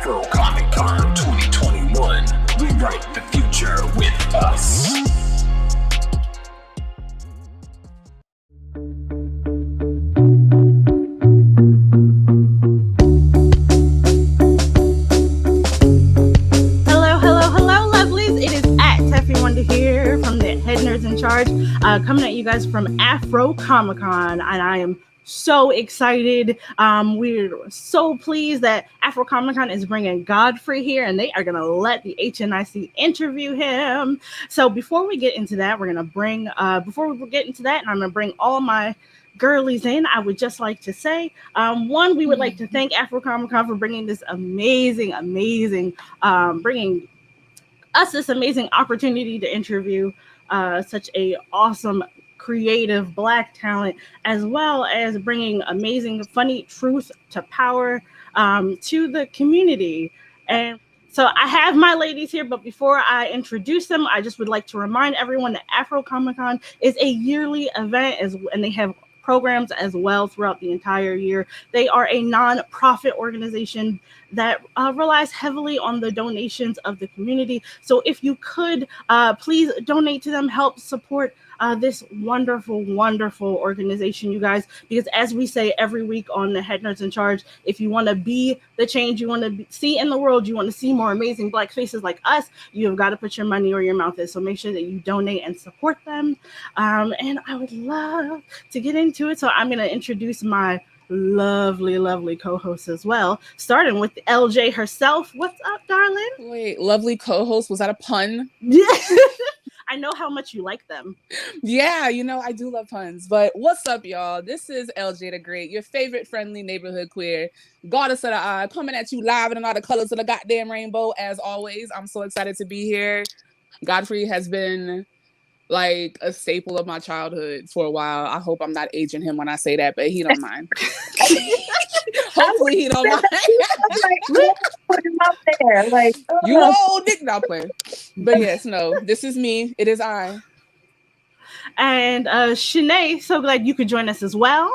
Afro Comic Con 2021. Rewrite the future with us. Hello, lovelies. It is at TeffyWonder here from the Head Nerds in Charge, coming at you guys from Afro Comic Con, and I am so excited. We're so pleased that Afro Comic Con is bringing Godfrey here, and they are going to let the HNIC interview him. So before we get into that, and I'm going to bring all my girlies in, I would just like to say, one, we would like to thank Afro Comic Con for bringing this amazing, bringing us this amazing opportunity to interview such a awesome, creative Black talent, as well as bringing amazing, funny truth to power to the community. And so I have my ladies here, but before I introduce them, I just would like to remind everyone that Afro Comic Con is a yearly event, and they have programs as well throughout the entire year. They are a non-profit organization that relies heavily on the donations of the community. So if you could, please donate to them, help support this wonderful, wonderful organization, you guys, because as we say every week on the Head Nerds in Charge, if you want to be the change you want to see in the world, you want to see more amazing Black faces like us, you have got to put your money where your mouth is. So make sure that you donate and support them. And I would love to get into it. So I'm going to introduce my lovely, lovely co-host as well, starting with LJ herself. What's up, darling? Wait, lovely co-host, was that a pun? Yeah. I know how much you like them. Yeah, I do love puns. But what's up, y'all? This is LJ the Great, your favorite friendly neighborhood queer, goddess of the eye, coming at you live in all the colors of the goddamn rainbow. As always, I'm so excited to be here. Godfrey has been like a staple of my childhood for a while. I hope I'm not aging him when I say that, but he don't mind. Hopefully he don't mind. Put him up there, like you old dick now player. But yes, no, this is me. It is I. And Shanae, so glad you could join us as well.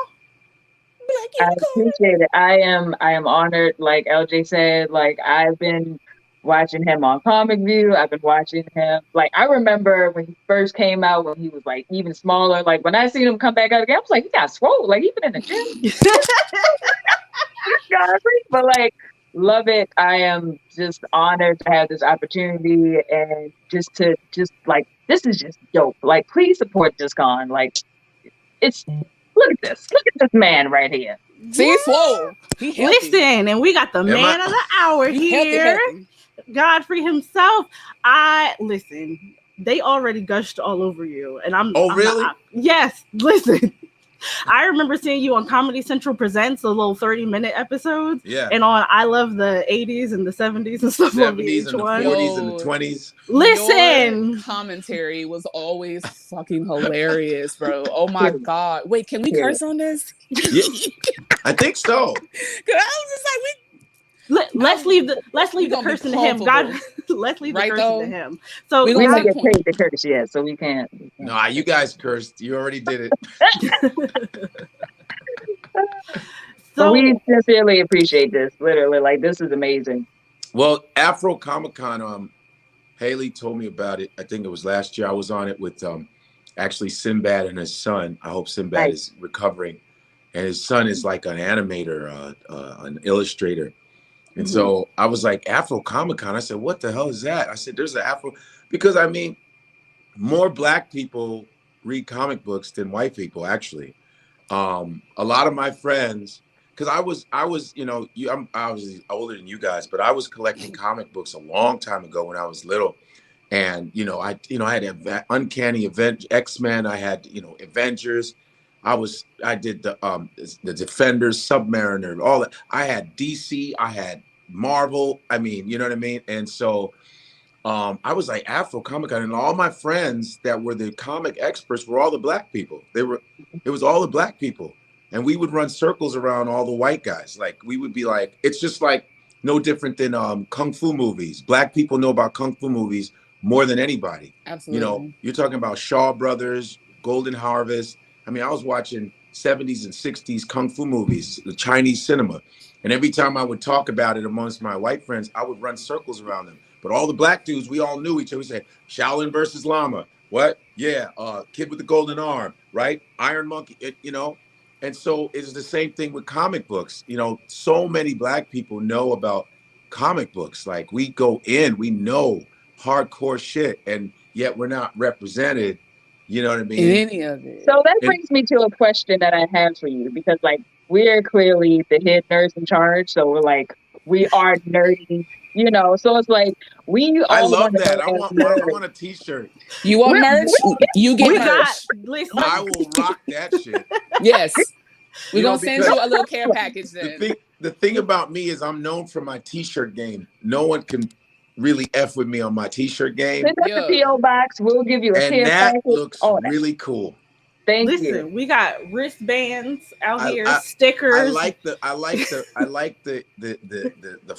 I appreciate it. I am honored. Like LJ said, like I've been watching him on Comic View. I've been watching him. Like I remember when he first came out, when he was like even smaller. Like when I seen him come back out again, I was like, he got swole. Like even in the gym. But like, love it. I am just honored to have this opportunity, and just like, this is just dope. Like, please support this con. Like, look at this man right here. See, swole. Listen, and we got the man of the hour here. Healthy. Godfrey himself. Listen, they already gushed all over you, and I'm really? Yes, listen. I remember seeing you on Comedy Central Presents, the little 30-minute episodes. Yeah. And on I Love the 80s and the 70s and stuff. 70s and the 40s and the 20s. Listen. Your commentary was always fucking hilarious, bro. Oh my God. Wait, can we curse on this? Yeah, I think so. Cause I was just like, let's leave the cursing to him. God, let's leave the cursing to him. So we don't get paid to curse yet, so we can't. Nah, you guys cursed. You already did it. So we sincerely appreciate this. Literally, like this is amazing. Well, Afro Comic Con, Haley told me about it. I think it was last year. I was on it with actually Sinbad and his son. I hope Sinbad is recovering, and his son is like an animator, an illustrator. And so I was like, Afro Comic Con. I said, what the hell is that? I said, there's an Afro, because I mean, more Black people read comic books than white people, actually. A lot of my friends, because I was, I was older than you guys, but I was collecting comic books a long time ago when I was little. And, I had Uncanny X-Men. I had, Avengers. I did the Defenders, Submariner, all that. I had DC, I had Marvel. I mean, you know what I mean? And so I was like Afro Comic Con, and all my friends that were the comic experts were all the Black people. It was all the Black people. And we would run circles around all the white guys. Like we would be like, it's just like no different than Kung Fu movies. Black people know about Kung Fu movies more than anybody. Absolutely. You're talking about Shaw Brothers, Golden Harvest. I mean, I was watching 70s and 60s Kung Fu movies, the Chinese cinema. And every time I would talk about it amongst my white friends, I would run circles around them. But all the black dudes, we all knew each other. We said, Shaolin versus Llama. What? Yeah. Kid with the golden arm, right? Iron Monkey, you know? And so it's the same thing with comic books. You know, so many black people know about comic books. Like we go in, we know hardcore shit, and yet we're not represented. You know what I mean? In any of it. So that brings me to a question that I have for you, because like we're clearly the head nerds in charge. So we're like, we are nerdy, you know. So it's like I all love want to that. know I as want a t-shirt. You want merch? You get merch. Listen, I will rock that shit. Yes. We're You know, going to send because you a little care package then. The thing about me is I'm known for my t-shirt game. No one can really F with me on my t-shirt game. send us the PO box. We'll give you a And care that package. looks all that. really cool. Thank listen, you. we got wristbands out here, I stickers. like the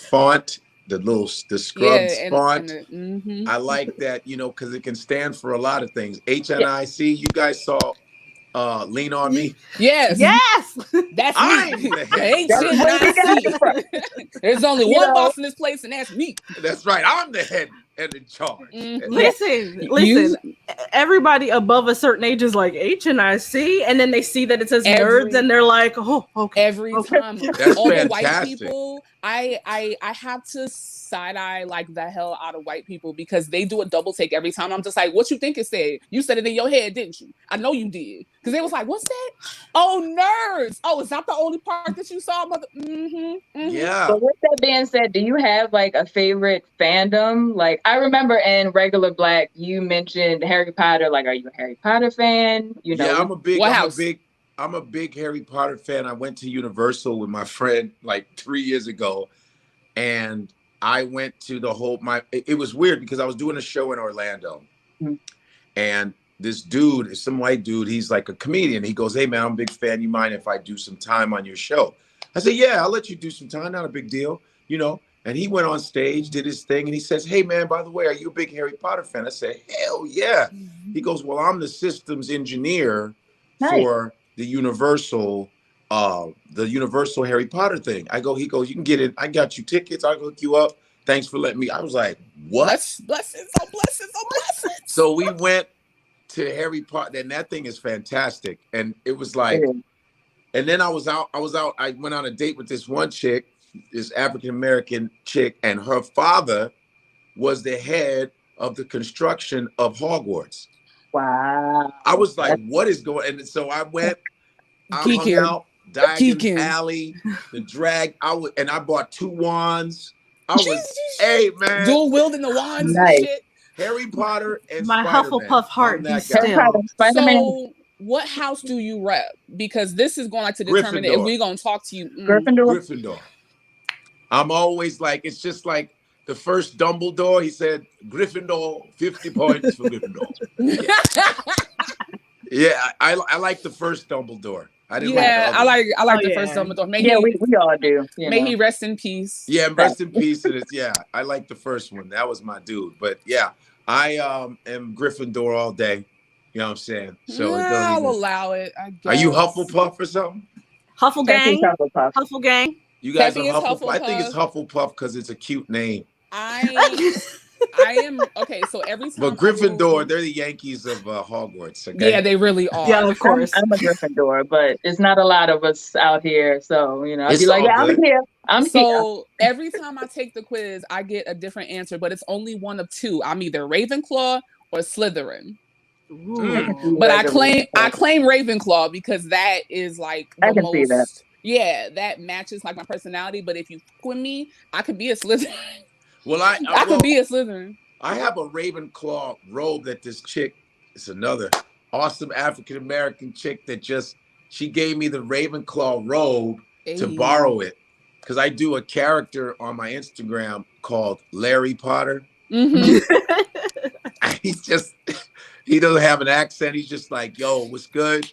font, the scrubbed font. I like that, you know, because it can stand for a lot of things. HNIC, you guys saw Lean On Me. Yes. Yes. That's I'm me. the head. There's only one boss in this place, and that's me. That's right. I'm the head and in charge. Listen. Everybody above a certain age is like HNIC, and then they see that it says nerds, and they're like, "Oh, okay." Every time, That's all the fantastic. white people, I have to side eye like the hell out of white people because they do a double take every time. I'm just like, "What you think it said? You said it in your head, didn't you? I know you did." Because they was like, "What's that? Oh, nerds. Oh, is that the only part that you saw, mother?" Yeah. So with that being said, do you have like a favorite fandom? Like I remember in Regular Black, you mentioned Harry Potter. Like, are you a Harry Potter fan? You know, yeah, I'm a big Harry Potter fan. I went to Universal with my friend like 3 years ago, and I went to the whole. It was weird because I was doing a show in Orlando, and this dude, some white dude, he's like a comedian. He goes, "Hey man, I'm a big fan. You mind if I do some time on your show?" I said, "Yeah, I'll let you do some time. Not a big deal, you know." And he went on stage, did his thing, and he says, "Hey man, by the way, are you a big Harry Potter fan?" I said, "Hell yeah." He goes, "Well, I'm the systems engineer for the Universal Harry Potter thing." He goes, "You can get it. I got you tickets. I'll hook you up. Thanks for letting me." I was like, "What?" Blessings, oh blessings, oh blessings. So we went to Harry Potter, and that thing is fantastic. And it was like, and then I went on a date with this one chick, this African-American chick, and her father was the head of the construction of Hogwarts. Wow. I was like, what is going on? And so I went, I hung out, Diagon Alley, the drag. I bought 2 wands. I was, hey man. Dual wielding the wands and shit. Harry Potter and my Spider-Man. Hufflepuff heart be still. So what house do you rep? Because this is going to determine if we're going to talk to you. Gryffindor. I'm always like, it's just like the first Dumbledore. He said, Gryffindor, 50 points for Gryffindor. Yeah, I like the first Dumbledore. I like the first Dumbledore. We all do. May he rest in peace. Yeah, rest in peace. I like the first one. That was my dude. But yeah, I am Gryffindor all day. You know what I'm saying? So I'll allow it. I guess. Are you Hufflepuff or something? Huffle gang. Huffle gang. You guys are Hufflepuff. I think it's Hufflepuff because it's a cute name. I am okay. So every time, but Gryffindor, they're the Yankees of Hogwarts. Okay? Yeah, they really are. Yeah, of course. I'm a Gryffindor, but it's not a lot of us out here. So I'd be like, yeah, I'm here. I'm here. Every time I take the quiz, I get a different answer, but it's only one of 2. I'm either Ravenclaw or Slytherin. But I claim Ravenclaw because that is like I can see that. Yeah, that matches like my personality. But if you with me, I could be a Slytherin. Well, I could be a Slytherin. I have a Ravenclaw robe that this chick, it's another awesome African-American chick that she gave me the Ravenclaw robe to borrow it. Because I do a character on my Instagram called Larry Potter. He doesn't have an accent. He's just like, yo, what's good?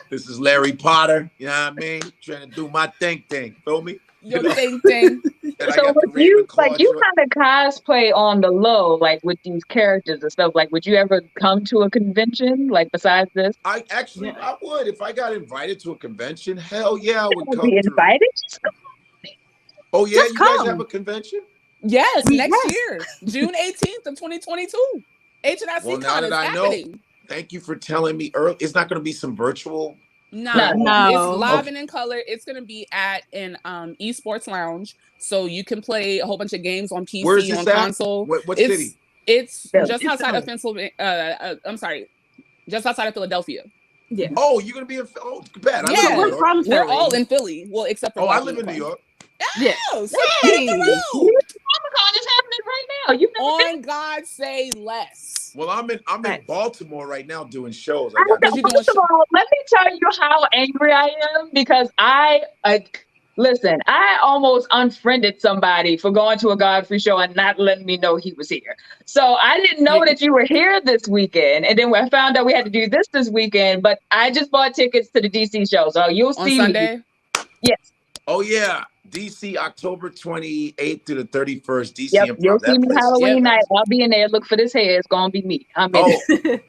This is Larry Potter. You know what I mean? Trying to do my thing. Feel me? Your thing. And I So got the would you Ravenclaw like you joint. kind of cosplay on the low, like with these characters and stuff? Like, would you ever come to a convention like besides this? I would if I got invited to a convention. Hell yeah, I would Would come be through. invited? Just go. Oh yeah, Just you guys come. have a convention? Yes, next Yes. year, June 18th of 2022. HNIC Well, now Con that is I know, happening. thank you for telling me early. It's not going to be some virtual. No, No. it's live Okay. and in color. It's gonna be at an esports lounge, so you can play a whole bunch of games on PC, Where's this on at? console. What It's city? it's Yeah. just It's outside of Philly. Pennsylvania. I'm sorry, just outside of Philadelphia. Yeah. Oh, you're going to be in. Oh, bad. I Yeah. live in We're New York. from We're Philly. all in Philly. Well, except for Oh, I Blk live in New Unicorn. York. Yeah. Oh, so Hey. Comic-Con is happening right now. You've never been? on God say less. Well, I'm in Right. Baltimore right now doing shows. I I got Because you're doing First of all, let me tell you how angry I am because listen, I almost unfriended somebody for going to a Godfrey show and not letting me know he was here. So I didn't know that you were here this weekend. And then I found out we had to do this weekend, but I just bought tickets to the DC show. So you'll on see Sunday. me. Yes. Oh yeah, DC October 28th to the 31st. DC Yep. Improv. You'll see That me place is Halloween night. fantastic. I'll be in there. Look for this hair. It's gonna be me. I'm in. Oh,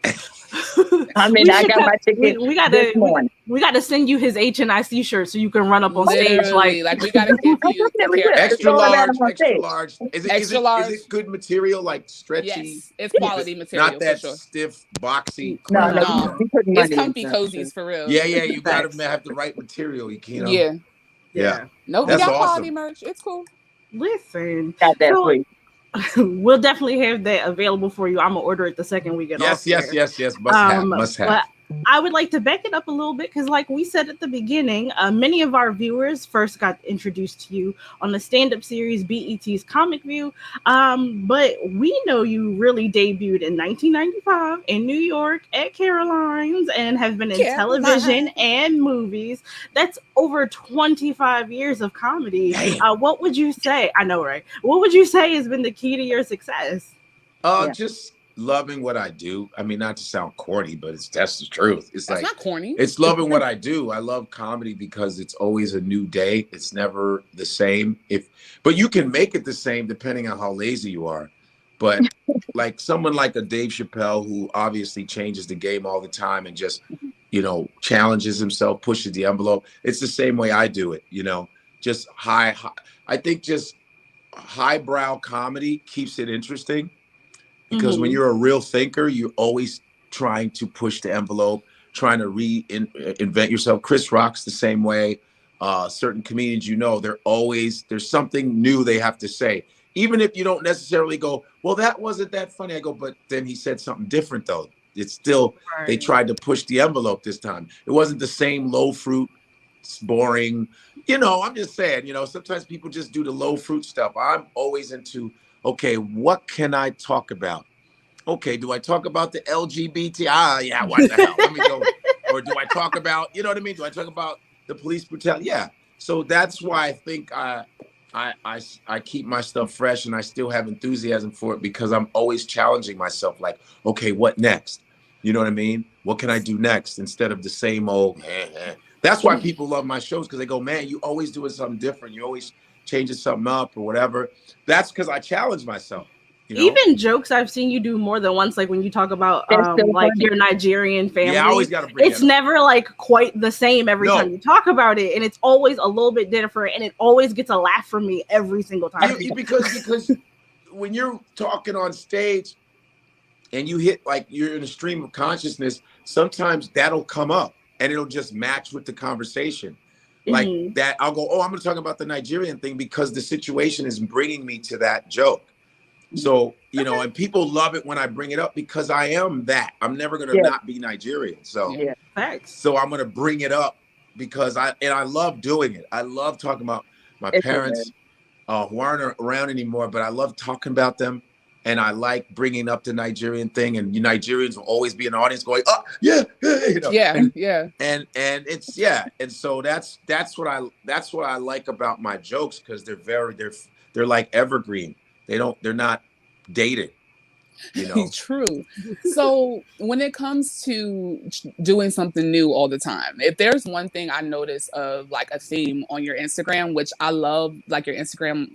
I mean, We I should got cut- my ticket we this morning. gotta send you his HNIC shirt so you can run up on stage Literally, like we gotta give I you definitely care- will. Just extra throw it down large, on extra stage. large. Is Extra it large. good material, like stretchy? Yes, it's quality material Not that for sure. stiff, boxy No, crap. no, No. we putting It's money comfy into cozies for real. Yeah, you got Facts. to have the right material. You can't. Yeah. Yeah. No, we That's got awesome. quality merch. It's cool. Listen. Got that, So- please. We'll definitely have that available for you. I'm gonna order it the second we get off Yes. here. Must have. But I would like to back it up a little bit because, like we said at the beginning, many of our viewers first got introduced to you on the stand-up series BET's Comic View. But we know you really debuted in 1995 in New York at Caroline's and have been in television and movies. That's over 25 years of comedy. Damn. What would you say? I know, right? What would you say has been the key to your success? Yeah. Just loving what I do. I mean, not to sound corny, but that's the truth. It's That's like not corny. it's loving what I do. I love comedy because it's always a new day. It's never the same. But you can make it the same depending on how lazy you are. But like someone like a Dave Chappelle, who obviously changes the game all the time and just, challenges himself, pushes the envelope. It's the same way I do it, just high. I think just highbrow comedy keeps it interesting. Because when you're a real thinker, you're always trying to push the envelope, trying to reinvent yourself. Chris Rock's the same way. Certain comedians, there's something new they have to say. Even if you don't necessarily go, well, that wasn't that funny. I go, but then he said something different, though. It's still, they tried to push the envelope this time. It wasn't the same low fruit, it's boring. I'm just saying, sometimes people just do the low fruit stuff. I'm always into, okay, what can I talk about? Okay, do I talk about the LGBT? Yeah, what the hell? Let me go. Or do I talk about, do I talk about the police brutality? Yeah. So that's why I think I keep my stuff fresh and I still have enthusiasm for it because I'm always challenging myself. Like, okay, what next? You know what I mean? What can I do next instead of the same old? That's why people love my shows because they go, man, you always doing something different. You always changing something up or whatever. That's because I challenge myself. Even jokes I've seen you do more than once, like when you talk about like your Nigerian family. Yeah, I always got to bring it. It's never like quite the same every time you talk about it, and it's always a little bit different, and it always gets a laugh from me every single time. Because when you're talking on stage and you hit like you're in a stream of consciousness, sometimes that'll come up and it'll just match with the conversation. Like that, I'll go, I'm going to talk about the Nigerian thing because the situation is bringing me to that joke. So, and people love it when I bring it up because I am that. I'm never going to not be Nigerian. So, so I'm going to bring it up because I love doing it. I love talking about my parents who aren't around anymore, but I love talking about them. And I like bringing up the Nigerian thing. And you Nigerians will always be in the audience going, oh, yeah. And it's, And so that's what I like about my jokes because they're like evergreen. They're not dated. you know. True. So when it comes to doing something new all the time, if there's one thing I notice of like a theme on your Instagram, which I love, like your Instagram,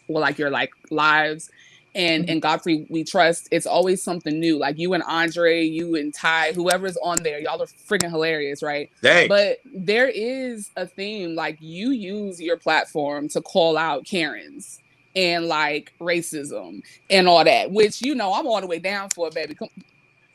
like your like lives and Godfrey We Trust, it's always something new. Like you and Andre, you and Ty, whoever's on there, y'all are freaking hilarious, right? Thanks. But there is a theme, like you use your platform to call out Karens and like racism and all that, which, you know, I'm all the way down for it, baby.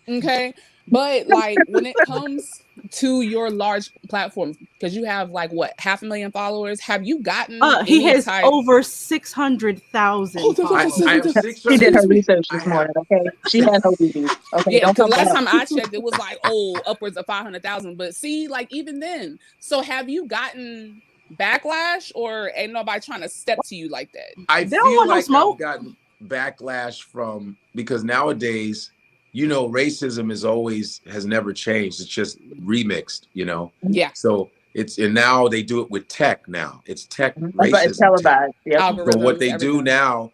Okay. But like when it comes to your large platforms, because you have like what, 500,000 followers, have you gotten He has type... over 600,000 followers. I have 600. She did her research this morning, okay? She had no BB. Okay, Yeah, don't because come last back. time I checked, it was like, upwards of 500,000. But see, like even then, so have you gotten backlash, or ain't nobody trying to step to you like that? I They don't feel want no like smoke. I've gotten backlash from, because nowadays, you know, racism has never changed. It's just remixed, you know? Yeah. So and now they do it with tech now. It's tech That's why it's racism. televised. Yep. So what they Everything. do now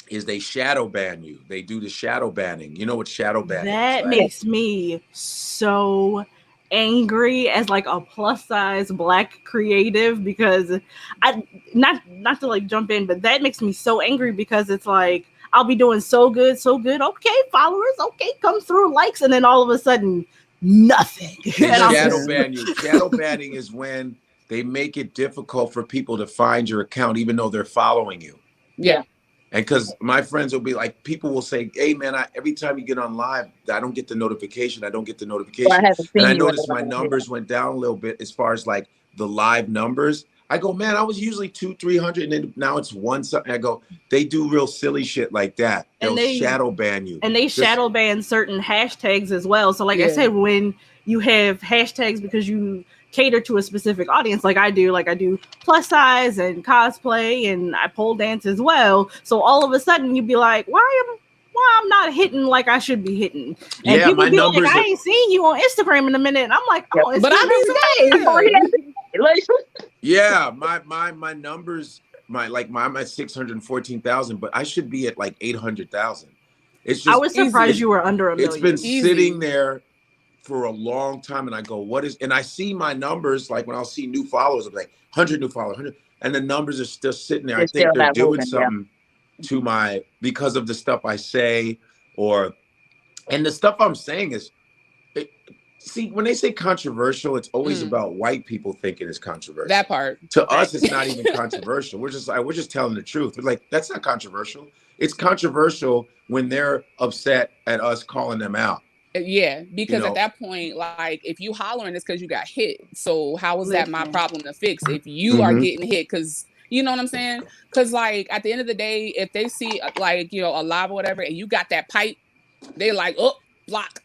is they shadow ban you. They do the shadow banning. You know what shadow banning is, That right? makes me so angry as like a plus size Black creative, because I not to like jump in, but that makes me so angry because it's like I'll be doing so good, okay, followers, okay, come through, likes, and then all of a sudden nothing. They And I'm shadow just- ban you. Shadow banning is when they make it difficult for people to find your account even though they're following you. Yeah. And because my friends will be like, people will say, hey man, every time you get on live, I don't get the notification. I don't get the notification. Well, I haven't seen and I you noticed in a my while, numbers went down a little bit as far as like the live numbers. I go, man, I was usually 200-300, and then now it's one something. I go, they do real silly shit like that. They'll shadow ban you. And they shadow ban certain hashtags as well. So like I Yeah. said, when you have hashtags because you cater to a specific audience, like I do plus size and cosplay, and I pole dance as well. So all of a sudden you'd be like, why I'm not hitting like I should be hitting. And Yeah, people my be numbers like, I are- ain't seen you on Instagram in a minute. And I'm like, Yep. oh, it's But I be every day. surprised. Like, Yeah, my numbers, I'm at 614,000, but I should be at like 800,000. It's just I was surprised you were under a million. It's been Easy. sitting there for a long time, and I go, what is? And I see my numbers, like when I'll see new followers, I'm like 100 new followers, 100, and the numbers are still sitting there. I They're think still they're not doing moving, something to because of the stuff I say, and the stuff I'm saying is, see, when they say controversial, it's always about white people thinking it's controversial. That part. To us, it's not even controversial. We're just telling the truth. We're like, that's not controversial. It's controversial when they're upset at us calling them out. Yeah, because You know. at that point, like if you hollering, it's because you got hit. So how is that my Listen. problem to fix if you are getting hit? Because you know what I'm saying? Because like at the end of the day, if they see like, you know, a live or whatever, and you got that pipe, they like, oh, block.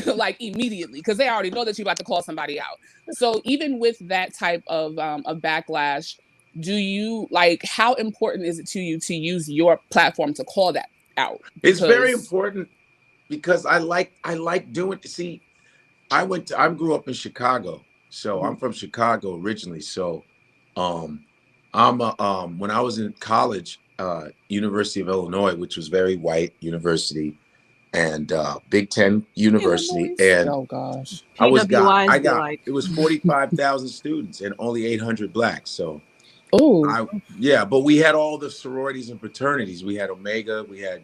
Like immediately, because they already know that you're about to call somebody out. So even with that type of backlash, do you like, how important is it to you to use your platform to call that out? It's very important because I like doing. See, I grew up in Chicago, so I'm from Chicago originally. So, I'm when I was in college, University of Illinois, which was very white university, and Big Ten University, and oh gosh, it was 45,000 students and only 800 blacks. So, but we had all the sororities and fraternities. We had Omega, we had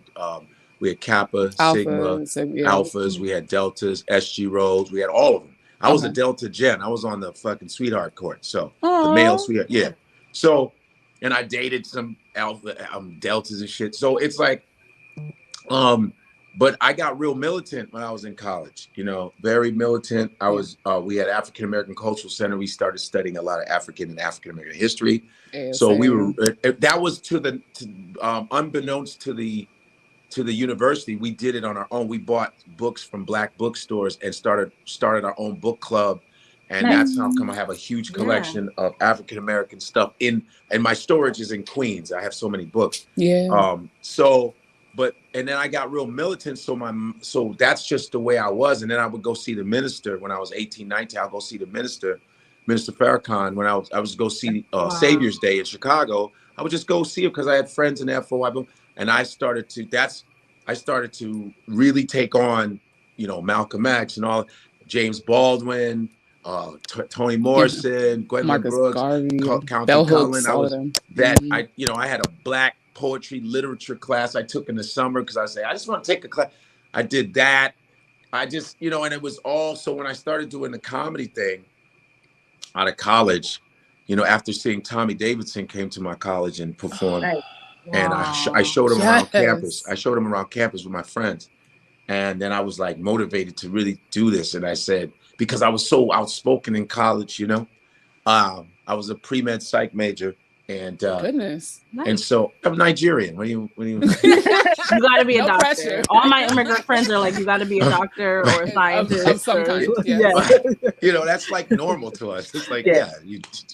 Kappa, Sigma, Alphas, we had Deltas, SG Rhodes, we had all of them. I was a Delta Gen. I was on the fucking sweetheart court. So the male sweetheart, yeah. So, and I dated some Alpha Deltas and shit. So it's like, but I got real militant when I was in college, you know, very militant. I was, we had African American Cultural Center. We started studying a lot of African and African American history. Yeah, so we were, that was unbeknownst to the university, we did it on our own. We bought books from black bookstores and started our own book club. And that's how come I have a huge collection of African American stuff and my storage is in Queens. I have so many books. Yeah. And then I got real militant. So that's just the way I was. And then I would go see the minister when I was 18, 19. I'll go see the minister Farrakhan, when I was go see Savior's Day in Chicago. I would just go see him because I had friends in FO. And I started to, I started to really take on, you know, Malcolm X and all, James Baldwin, Toni Morrison, Gwendolyn Marcus Brooks, Garvey, Countee Bell Cullen. Hooks, I all was of them. that you know, I had a Black poetry literature class I took in the summer because I say I just want to take a class. I did that. I just, you know, and it was all, so when I started doing the comedy thing out of college, you know, after seeing Tommy Davidson came to my college and performed, Nice. and I showed him around campus. I showed him around campus with my friends. And then I was like motivated to really do this. And I said, because I was so outspoken in college, you know, I was a pre-med psych major, and Goodness. and so I'm Nigerian. What do you You got to be a No doctor. pressure. All my immigrant friends are like, you got to be a doctor or a scientist of some or- kind. Yes. Yeah. you know, that's like normal to us. It's like, Yeah.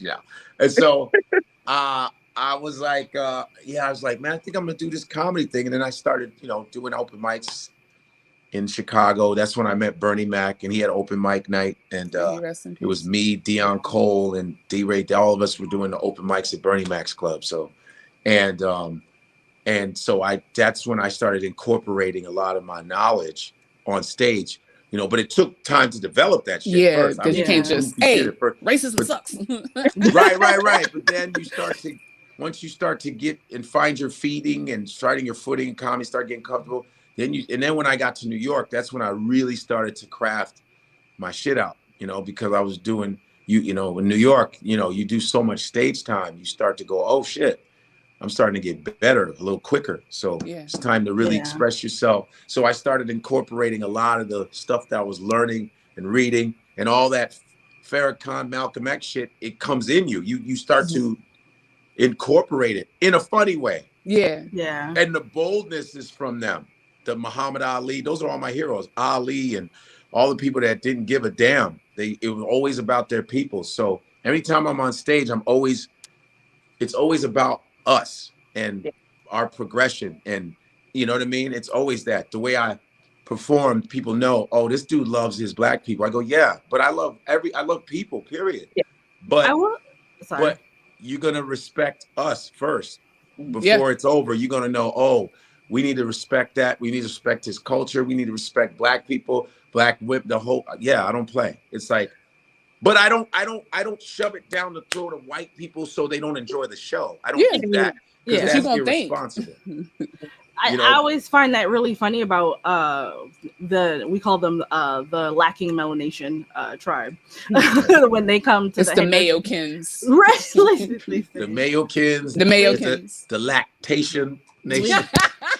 yeah. And so I was like, I was like, man, I think I'm gonna do this comedy thing. And then I started, you know, doing open mics in Chicago. That's when I met Bernie Mac, and he had open mic night. And it was me, Dion Cole, and D-Ray. All of us were doing the open mics at Bernie Mac's club. So, and so that's when I started incorporating a lot of my knowledge on stage. You know, but it took time to develop that shit. Yeah, first. because you can't just, hey, racism sucks. right. But then once you start to get and find your feeding and starting your footing in comedy, start getting comfortable. Then when I got to New York, that's when I really started to craft my shit out, you know, because I was doing, you know, in New York, you know, you do so much stage time, you start to go, oh shit, I'm starting to get better a little quicker. So it's time to really express yourself. So I started incorporating a lot of the stuff that I was learning and reading, and all that Farrakhan, Malcolm X shit, it comes in you. You start to incorporate it in a funny way. Yeah. And the boldness is from them. The Muhammad Ali, those are all my heroes. Ali and all the people that didn't give a damn. It was always about their people. So every time I'm on stage, it's always about us and our progression. And you know what I mean? It's always that. The way I perform, people know, oh, this dude loves his Black people. I go, yeah, but I love people, period. Yeah. But you're gonna respect us first. Before it's over, you're gonna know, oh, we need to respect that. We need to respect his culture. We need to respect Black people, Black whip, the whole. Yeah, I don't play. It's like, but I don't shove it down the throat of white people so they don't enjoy the show. I don't do that, because that's irresponsible. I always find that really funny about we call them the lacking melanation tribe. When they come to the Mayokins. Right. The Mayokins. The Mayokins. The lactation nation.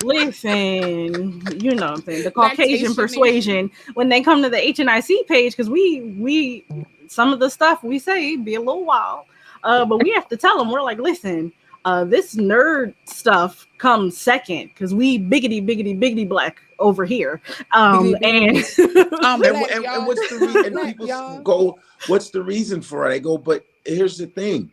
Listen, you know what I'm saying, the Caucasian persuasion nation. When they come to the HNIC page, because we some of the stuff we say be a little wild, but we have to tell them, we're like, listen, this nerd stuff comes second, because we biggity Black over here. And what's the reason? And people go, what's the reason for it? I go, but here's the thing.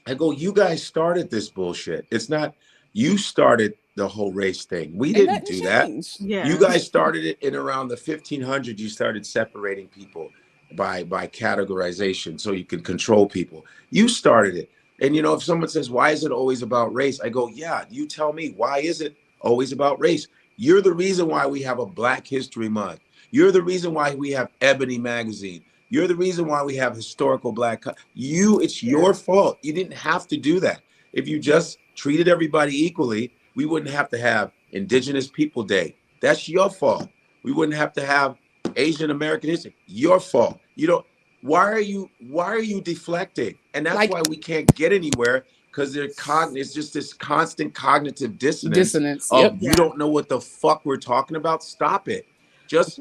I go, you guys started this bullshit. It's not, you started the whole race thing. We didn't do that. Yeah. You guys started it in around the 1500s. You started separating people by categorization so you can control people. You started it. And, you know, if someone says, why is it always about race? I go, yeah, you tell me, why is it always about race? You're the reason why we have a Black History Month. You're the reason why we have Ebony Magazine. You're the reason why we have historical Black. It's your fault. You didn't have to do that. If you just treated everybody equally, we wouldn't have to have Indigenous People Day. That's your fault. We wouldn't have to have Asian American History. Your fault. You know, why are you deflecting? And that's why we can't get anywhere, because it's just this constant cognitive dissonance. You don't know what the fuck we're talking about. Stop it. Just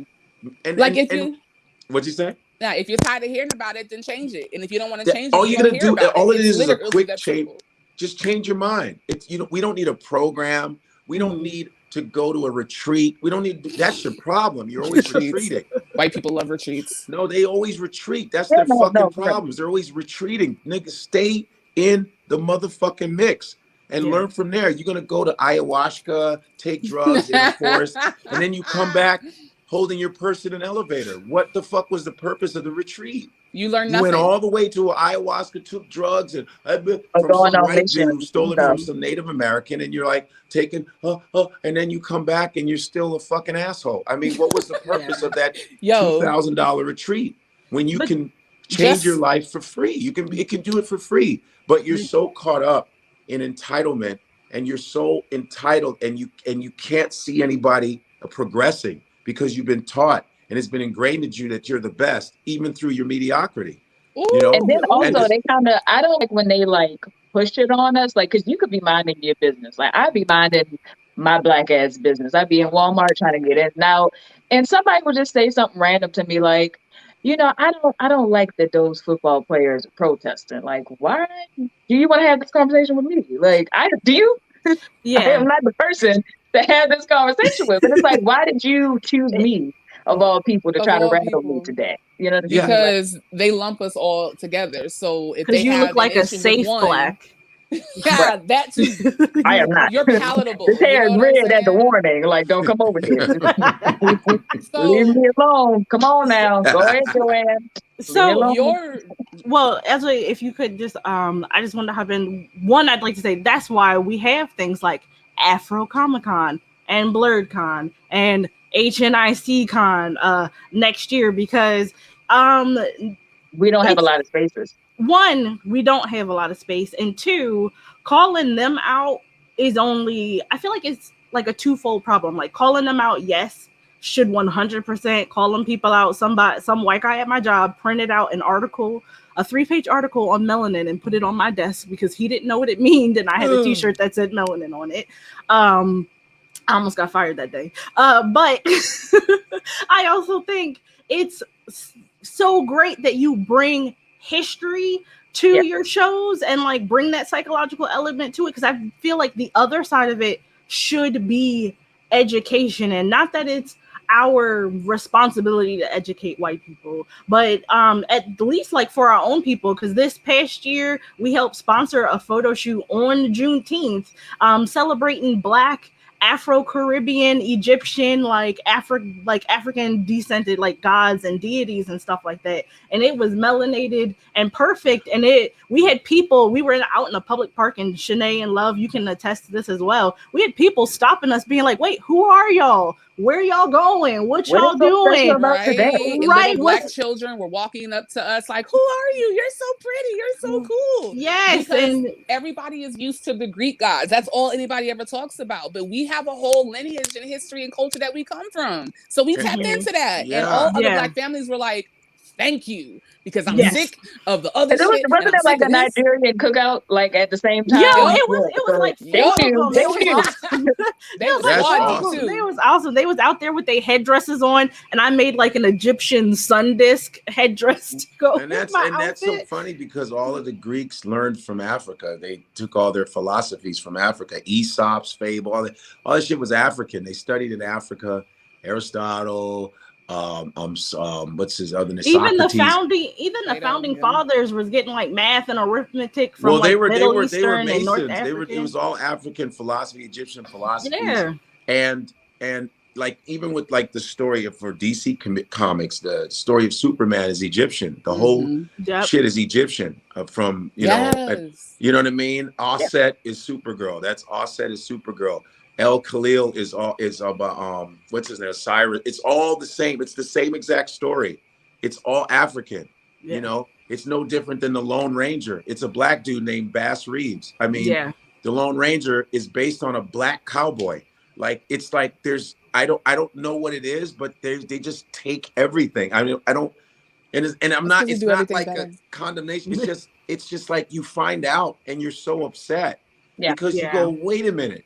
what'd you say? Now, if you're tired of hearing about it, then change it. And if you don't want to change it, all you're gonna do, all it is a quick change. Simple. Just change your mind. It's, you know, we don't need a program. We don't need to go to a retreat. We don't need. That's your problem. You're always retreating. White people love retreats. No, they always retreat. That's their fucking problems. They're always retreating. Niggas, stay in the motherfucking mix and learn from there. You're gonna go to ayahuasca, take drugs in the forest, and then you come back holding your purse in an elevator. What the fuck was the purpose of the retreat? You learn You went nothing. all the way to ayahuasca, took drugs, and from going some on white dude who missions stole and it from stuff. some Native American, and you're like taking, and then you come back and you're still a fucking asshole. I mean, what was the purpose of that $2,000 retreat when you can change your life for free? It can do it for free, but you're so caught up in entitlement, and you're so entitled, and you can't see anybody progressing because you've been taught. And it's been ingrained in you that you're the best, even through your mediocrity. You know, And then also and they kind of, I don't like when they like push it on us, like, because you could be minding your business. Like I'd be minding my black ass business. I'd be in Walmart trying to get in now, and somebody would just say something random to me, like, I don't like that those football players are protesting. Like, why do you want to have this conversation with me? Like, do you? Yeah. I am not the person to have this conversation with. But it's like, why did you choose me of all people to try to rattle me today? You know what I mean? Because they lump us all together. So if they you have look like an a issue safe with one, black. yeah, that too. I am not. You're palatable. This hair You is know what I'm red as a saying? warning. Like, don't come over here. So Leave me alone. Come on now. Go ahead, Joanne. So well, actually, if you could just, I just want to hop in. One, I'd like to say that's why we have things like Afro Comic Con and Blurred Con and HNIC Con next year, because we don't have a lot of spaces. One, we don't have a lot of space, and two, calling them out is only, I feel like it's like a twofold problem. Like calling them out, yes, should 100% calling people out. Some white guy at my job printed out an article, a 3-page article on melanin, and put it on my desk because he didn't know what it meant, and I had a t-shirt that said melanin on it. I almost got fired that day. But I also think it's so great that you bring history to your shows and like bring that psychological element to it, because I feel like the other side of it should be education, and not that it's our responsibility to educate white people, but at least like for our own people, because this past year we helped sponsor a photo shoot on Juneteenth, celebrating Black, Afro-Caribbean, Egyptian, like African descended like gods and deities and stuff like that. And it was melanated and perfect. And we had people, we were out in a public park, and Shanae and Love, you can attest to this as well. We had people stopping us being like, wait, who are y'all? Where y'all going? What y'all doing? Right. Black children were walking up to us like, who are you? You're so pretty. You're so cool. Yes. Because and everybody is used to the Greek gods. That's all anybody ever talks about. But we have a whole lineage and history and culture that we come from. So we tapped into that. And all other Black families were like, thank you, because I'm sick of the other shit. Wasn't it like a Nigerian cookout, like at the same time? Yo, it was like thank you. They was awesome. They was out there with their headdresses on, and I made like an Egyptian sun disk headdress to go. And that's so funny, because all of the Greeks learned from Africa. They took all their philosophies from Africa. Aesop's fable, all that shit was African. They studied in Africa. Aristotle. What's his other name? Even the founding fathers was getting like math and arithmetic from Middle Eastern and North African. It was all African philosophy, Egyptian philosophy. Yeah. And like even with like the story for DC Comics, the story of Superman is Egyptian. The whole shit is Egyptian from you know what I mean. Offset is Supergirl. Offset is Supergirl. El Khalil is about what's his name? Cyrus. It's all the same. It's the same exact story. It's all African. Yeah. You know, it's no different than the Lone Ranger. It's a Black dude named Bass Reeves. I mean, the Lone Ranger is based on a Black cowboy. Like it's like I don't know what it is, but they just take everything. I mean, I don't, and I'm not. It's not like a condemnation. It's just like you find out and you're so upset because you go, wait a minute.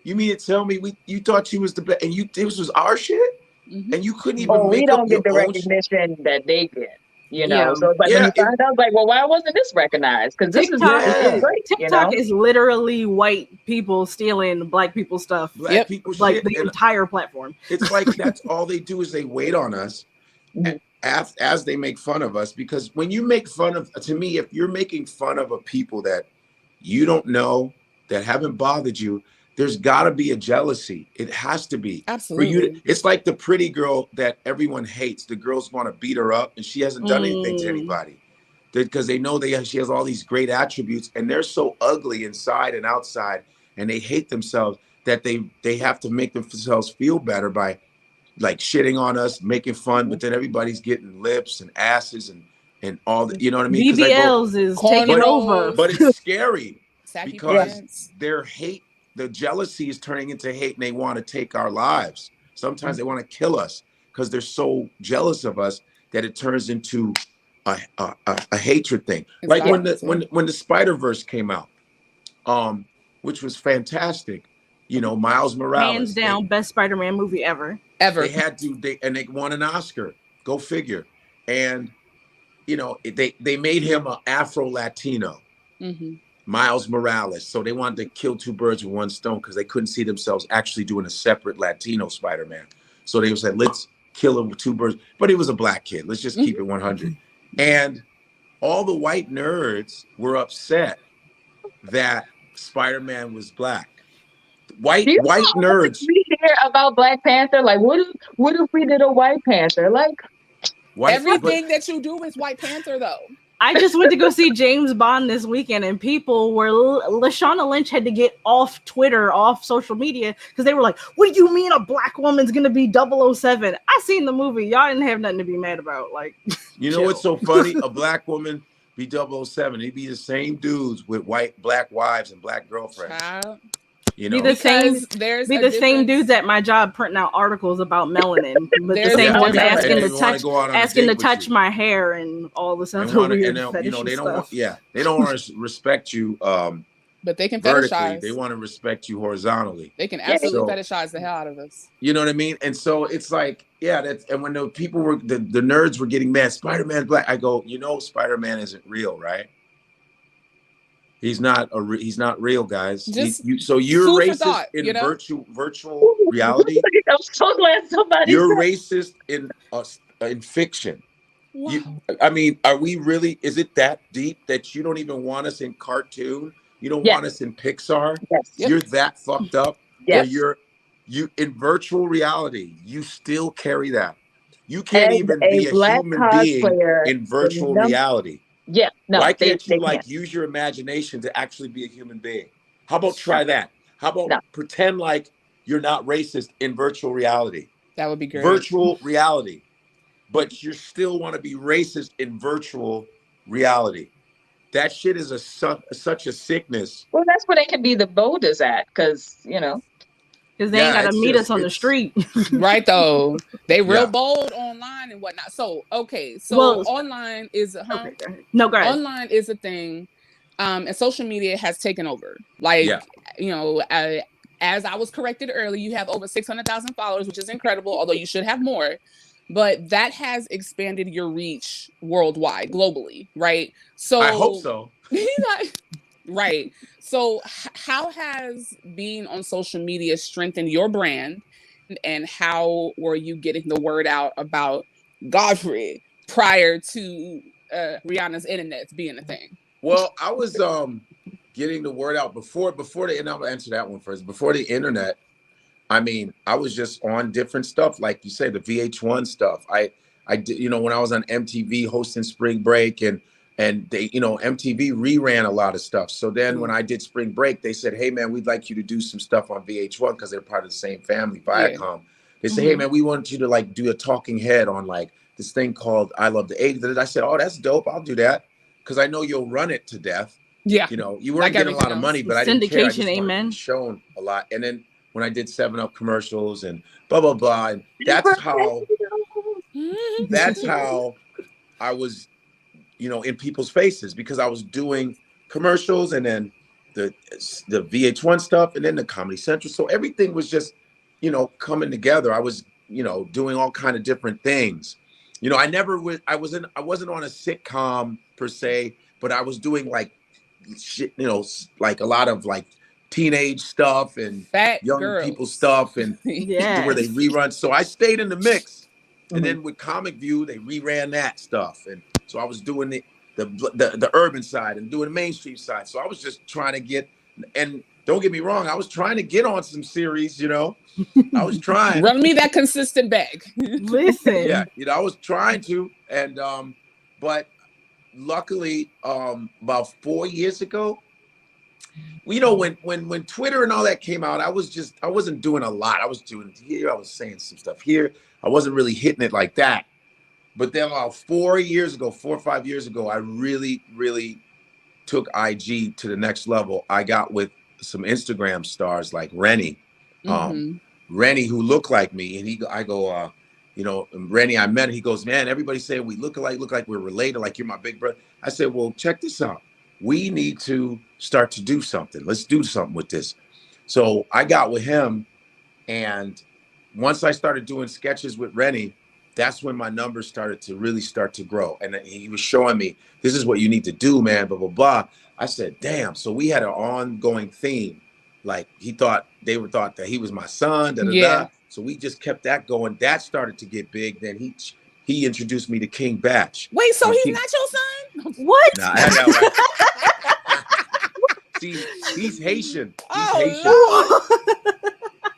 You mean to tell me you thought she was the best, and this was our shit, and you couldn't even make up your own recognition that they get, you know. So it's like when you find out, like, well, why wasn't this recognized? Because this is great. TikTok is literally white people stealing Black people stuff. Black people like shit. The entire platform. It's like that's all they do is they wait on us as they make fun of us. Because when you make fun of, to me, if you're making fun of a people that you don't know, that haven't bothered you, then you're making fun of them. You know what I mean? And I'm not. It's not like a condemnation. It's just it's like you find out and you're so upset. Yeah. Because you go, wait a minute. You mean to tell me you thought she was the best, and you couldn't even make up your own shit. You know, it's like that's all they do is they wait on us as they make fun of us, because when you make fun of, to me, if you're making fun of a people that you don't know, that haven't bothered you, there's got to be a jealousy. It has to be. Absolutely. For you, it's like the pretty girl that everyone hates. The girls want to beat her up, and she hasn't done anything to anybody, because they know she has all these great attributes, and they're so ugly inside and outside, and they hate themselves that they have to make themselves feel better by like shitting on us, making fun, but then everybody's getting lips and asses and all the, you know what I mean? BBLs is taking over. But it's scary because pants. the jealousy is turning into hate, and they want to take our lives. Sometimes they want to kill us because they're so jealous of us that it turns into a hatred thing. Like when the Spider-Verse came out, which was fantastic. You know, Miles Morales, hands down, best Spider-Man movie ever. They had to, and they won an Oscar. Go figure. And you know, they made him an Afro-Latino, Miles Morales. So they wanted to kill two birds with one stone because they couldn't see themselves actually doing a separate Latino Spider-Man. So they said, let's kill him with two birds. But he was a black kid. Let's just keep it 100. And all the white nerds were upset that Spider-Man was black. White nerds. We hear about Black Panther. Like, what if we did a White Panther? Like, everything that you do is White Panther, though. I just went to go see James Bond this weekend, and people were Lashana Lynch had to get off Twitter, off social media, because they were like, "What do you mean a black woman's gonna be 007?" I seen the movie. Y'all didn't have nothing to be mad about. Like, you know what's so funny? A black woman be 007. They'd be the same dudes with black wives and black girlfriends. Child. You know, be the same dudes at my job printing out articles about melanin, but the same ones asking to touch my hair and all this other weird fetishy stuff. They don't want to respect you. But they can vertically. fetishize. They want to respect you horizontally. They can absolutely fetishize the hell out of us. You know what I mean? And so it's like, and when the people were the nerds were getting mad, Spider-Man's black. I go, Spider-Man isn't real, right? He's not real, guys. So you're racist in virtual reality. I'm so glad somebody. You're racist in fiction. Wow. I mean, are we really? Is it that deep that you don't even want us in cartoon? You don't want us in Pixar? Yes. You're that fucked up. Yes. Where you in virtual reality, you still carry that. You can't even be a human being in virtual reality. Yeah, no. Why can't you use your imagination to actually be a human being? How about try that? How about pretend like you're not racist in virtual reality? That would be great. Virtual reality, but you still want to be racist in virtual reality. That shit is such a sickness. Well, that's where they can be the boldest at, because because they ain't got to meet us on the street. Right, though. They real bold online and whatnot. So, okay. So, online is... No, go ahead. Online is a thing. And social media has taken over. Like, as I was corrected earlier, you have over 600,000 followers, which is incredible, although you should have more. But that has expanded your reach worldwide, globally, right? So I hope so. Right. So how has being on social media strengthened your brand, and how were you getting the word out about Godfrey prior to Rihanna's internet being a thing? Well, I was getting the word out before the, and I'll answer that one first. Before the internet, I mean, I was just on different stuff, like you say, the VH1 stuff. I did, when I was on MTV hosting Spring Break, and they, MTV reran a lot of stuff. So then when I did Spring Break, they said, "Hey man, we'd like you to do some stuff on VH1," because they're part of the same family, Viacom. They said, "Hey man, we want you to do a talking head on this thing called I Love the 80s." I said, "Oh, that's dope. I'll do that, because I know you'll run it to death." Yeah. You weren't getting a lot of money, but I didn't care. I just amen. Shown a lot. And then when I did 7-Up commercials and blah blah blah, and that's how I was, in people's faces, because I was doing commercials, and then the VH1 stuff, and then the Comedy Central. So everything was just, coming together. I was, doing all kind of different things. I wasn't on a sitcom per se, but I was doing shit, like a lot of teenage stuff and young people stuff, and where they rerun. So I stayed in the mix. And then with Comic View, they reran that stuff. And so I was doing the urban side and doing the mainstream side. So I was just trying to get, and don't get me wrong, I was trying to get on some series, you know. I was trying. Run me that consistent bag. Listen. Yeah, you know, I was trying to, and but luckily, about 4 years ago, you know, when Twitter and all that came out, I wasn't doing a lot. I was doing here, I was saying some stuff here. I wasn't really hitting it like that. But then about 4 or 5 years ago, I really, really took IG to the next level. I got with some Instagram stars like Rennie, Rennie, who looked like me, and I go, you know, Rennie, I met him. He goes, man, everybody's saying we look like we're related, like you're my big brother. I said, well, check this out. We need to start to do something. Let's do something with this. So I got with him, and once I started doing sketches with Rennie, that's when my numbers started to really start to grow. And he was showing me, this is what you need to do, man, blah, blah, blah. I said, damn. So we had an ongoing theme. Like they thought that he was my son, da. So we just kept that going. That started to get big. Then he introduced me to King Batch. Wait, so he's not your son? What? Nah, I had that right. See, he's Haitian. Haitian.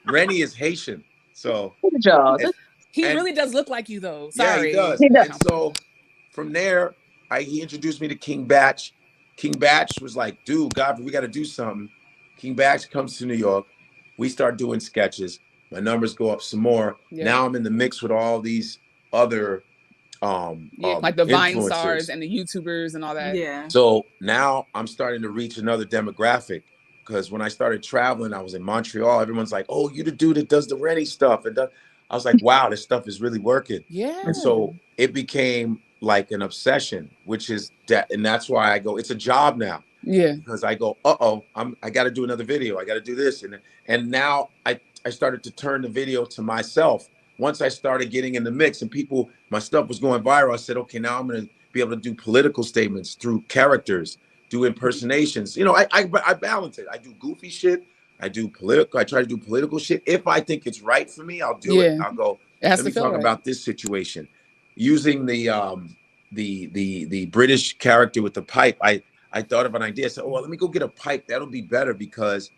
Rennie is Haitian. So Good job. He really does look like you, though. Yeah, Sorry. he does. He does. And so from there, he introduced me to King Batch. King Batch was like, dude, Godfrey, we got to do something. King Batch comes to New York. We start doing sketches. My numbers go up some more. Yeah. Now I'm in the mix with all these other like the Vine influencers. stars and the YouTubers and all that. Yeah. So now I'm starting to reach another demographic, because when I started traveling, I was in Montreal. Everyone's like, oh, you the dude that does the Rennie stuff. And I was like, wow, this stuff is really working. Yeah. And so it became like an obsession, which is that, and that's why I go, it's a job now. Yeah. Because I go, I got to do another video. I got to do this. And now I started to turn the video to myself. Once I started getting in the mix and my stuff was going viral, I said, okay, now I'm going to be able to do political statements through characters, do impersonations. You know, I balance it. I do goofy shit. I try to do political shit. If I think it's right for me, I'll do it. I'll go, let me talk about this situation. Using the British character with the pipe, I thought of an idea. I said, oh, well, let me go get a pipe. That'll be better, because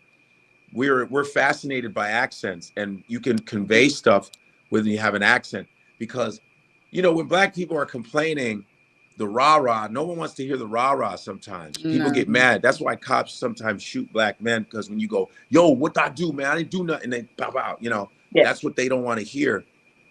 we're fascinated by accents, and you can convey stuff when you have an accent. Because, you know, when Black people are complaining, the rah-rah, no one wants to hear the rah-rah sometimes. People get mad. That's why cops sometimes shoot Black men, because when you go, yo, what I do, man? I didn't do nothing. And they pop out, you know, that's what they don't want to hear.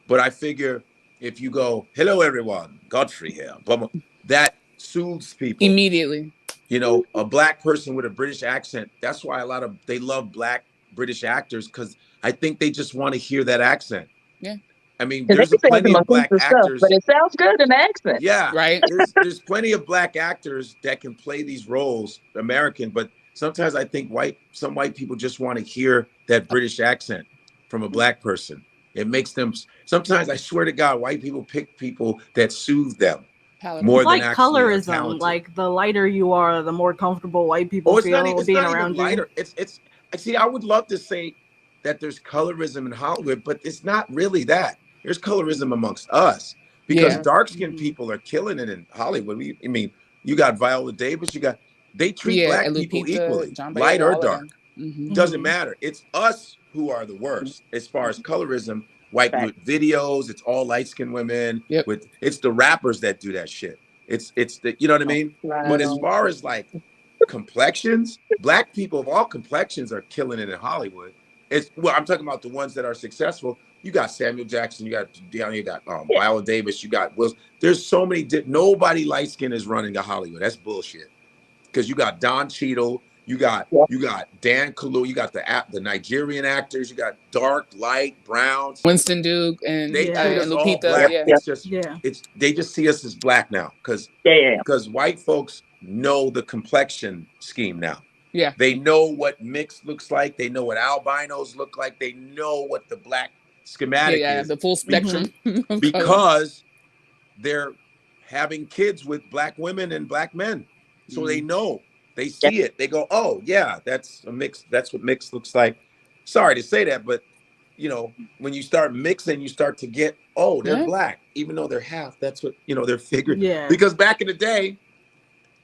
But I figure if you go, hello, everyone, Godfrey here, blah, blah, that soothes people. Immediately. You know, a Black person with a British accent, that's why they love Black British actors, because I think they just want to hear that accent. Yeah. I mean, there's plenty of Black actors. But it sounds good in accent. Yeah. Right. There's plenty of Black actors that can play these roles, American, but sometimes I think some white people just want to hear that British accent from a Black person. It makes them, sometimes I swear to God, white people pick people that soothe them. More like than colorism, like the lighter you are, the more comfortable white people feel being around you. Lighter. It's see, I would love to say that there's colorism in Hollywood, but it's not really that. There's colorism amongst us, because dark-skinned people are killing it in Hollywood. I mean, you got Viola Davis, they treat Black people equally, light or dark. Doesn't matter. It's us who are the worst as far as colorism. White with videos, it's all light-skinned women. It's the rappers that do that shit. It's the, you know what I mean? But as far as like complexions, Black people of all complexions are killing it in Hollywood. I'm talking about the ones that are successful. You got Samuel Jackson, you got Viola Davis, you got Will. There's so many. Nobody light skin is running to Hollywood. That's bullshit. Because you got Don Cheadle, you got Dan Kalu, you got the Nigerian actors, you got dark, light, browns, Winston Duke, and Lupita. It's just they just see us as Black now, because white folks know the complexion scheme now. Yeah, they know what mixed looks like. They know what albinos look like. They know what the Black schematic is. The full spectrum. Because they're having kids with Black women and Black men, so they know. They see it. They go, oh yeah, that's a mix. That's what mixed looks like. Sorry to say that, but you know, when you start mixing, you start to get, oh, they're Black, even though they're half. That's what, you know, they're figuring. Yeah. Because back in the day,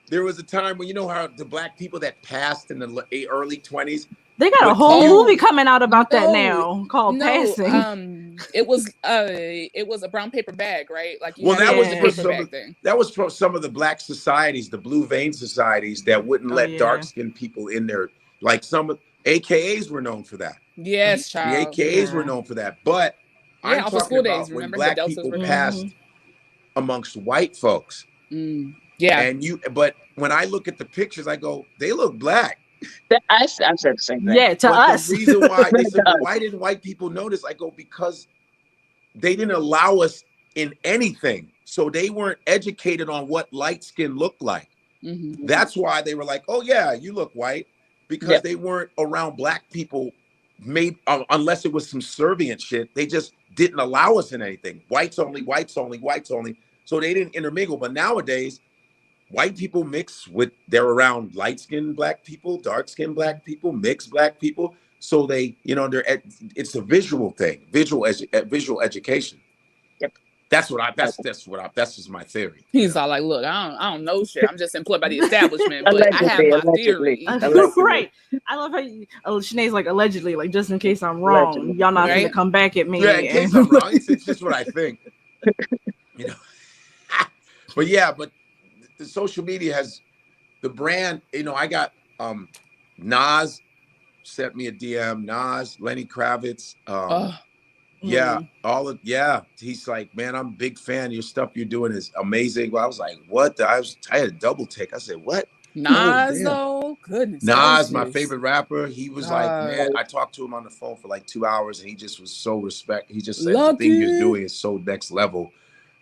there was a time when, you know how the Black people that passed in the early 20s, They got a But whole you- movie coming out about that No, now called Passing. it was a brown paper bag, right? Like you Well, had that to was use the for paper some bag of, thing. that was for some of the black societies, the blue vein societies that wouldn't Oh, let yeah. dark-skinned people in there. Like some of AKAs were known for that. Yes, The child. AKAs were Yeah. known for that. But Yeah, I'm off of talking School about Days. when Remember the black deltas people were passed amongst white folks. Yeah. But when I look at the pictures, I go, they look black. I've said the same thing. Yeah, to But us. the reason why they said, To well, us. why didn't white people notice? I go, because they didn't allow us in anything. So they weren't educated on what light skin looked like. That's why they were like, oh yeah, you look white, because they weren't around black people, unless it was some Serbian shit. They just didn't allow us in anything. Whites only, whites only, whites only. So they didn't intermingle. But nowadays, white people they're around light-skinned black people, dark-skinned black people, mixed black people. So they, it's a visual thing, visual education. Yep. That's just my theory. He's all like, look, I don't know shit. I'm just employed by the establishment, but I have Allegedly, my theory. Right. I love how Shanae's like allegedly, like just in case I'm wrong, Allegedly. y'all not Right? gonna come back at me. Yeah, in case I'm wrong, it's just what I think. But the social media has the brand. I got Nas sent me a DM. Nas, Lenny Kravitz. He's like, man, I'm a big fan. Your stuff you're doing is amazing. Well, I was like, what? I had a double take. I said, what? Nas, though, goodness. Nas, my favorite rapper. He was like, God. man, I talked to him on the phone for like 2 hours, and he just was so respect. He just said the thing you're doing is so next level,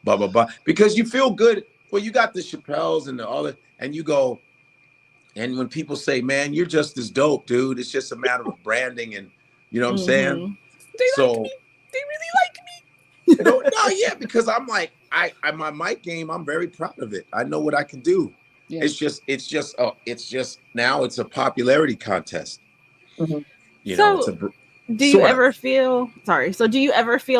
blah blah blah. Because you feel good. Well, you got the Chappelles and all that, and you go. And when people say, man, you're just as dope, dude, it's just a matter of branding, and you know what I'm saying? They like me. They really like me. No, yeah, because I'm like, my mic game, I'm very proud of it. I know what I can do. Yeah. It's just now it's a popularity contest. Do you ever feel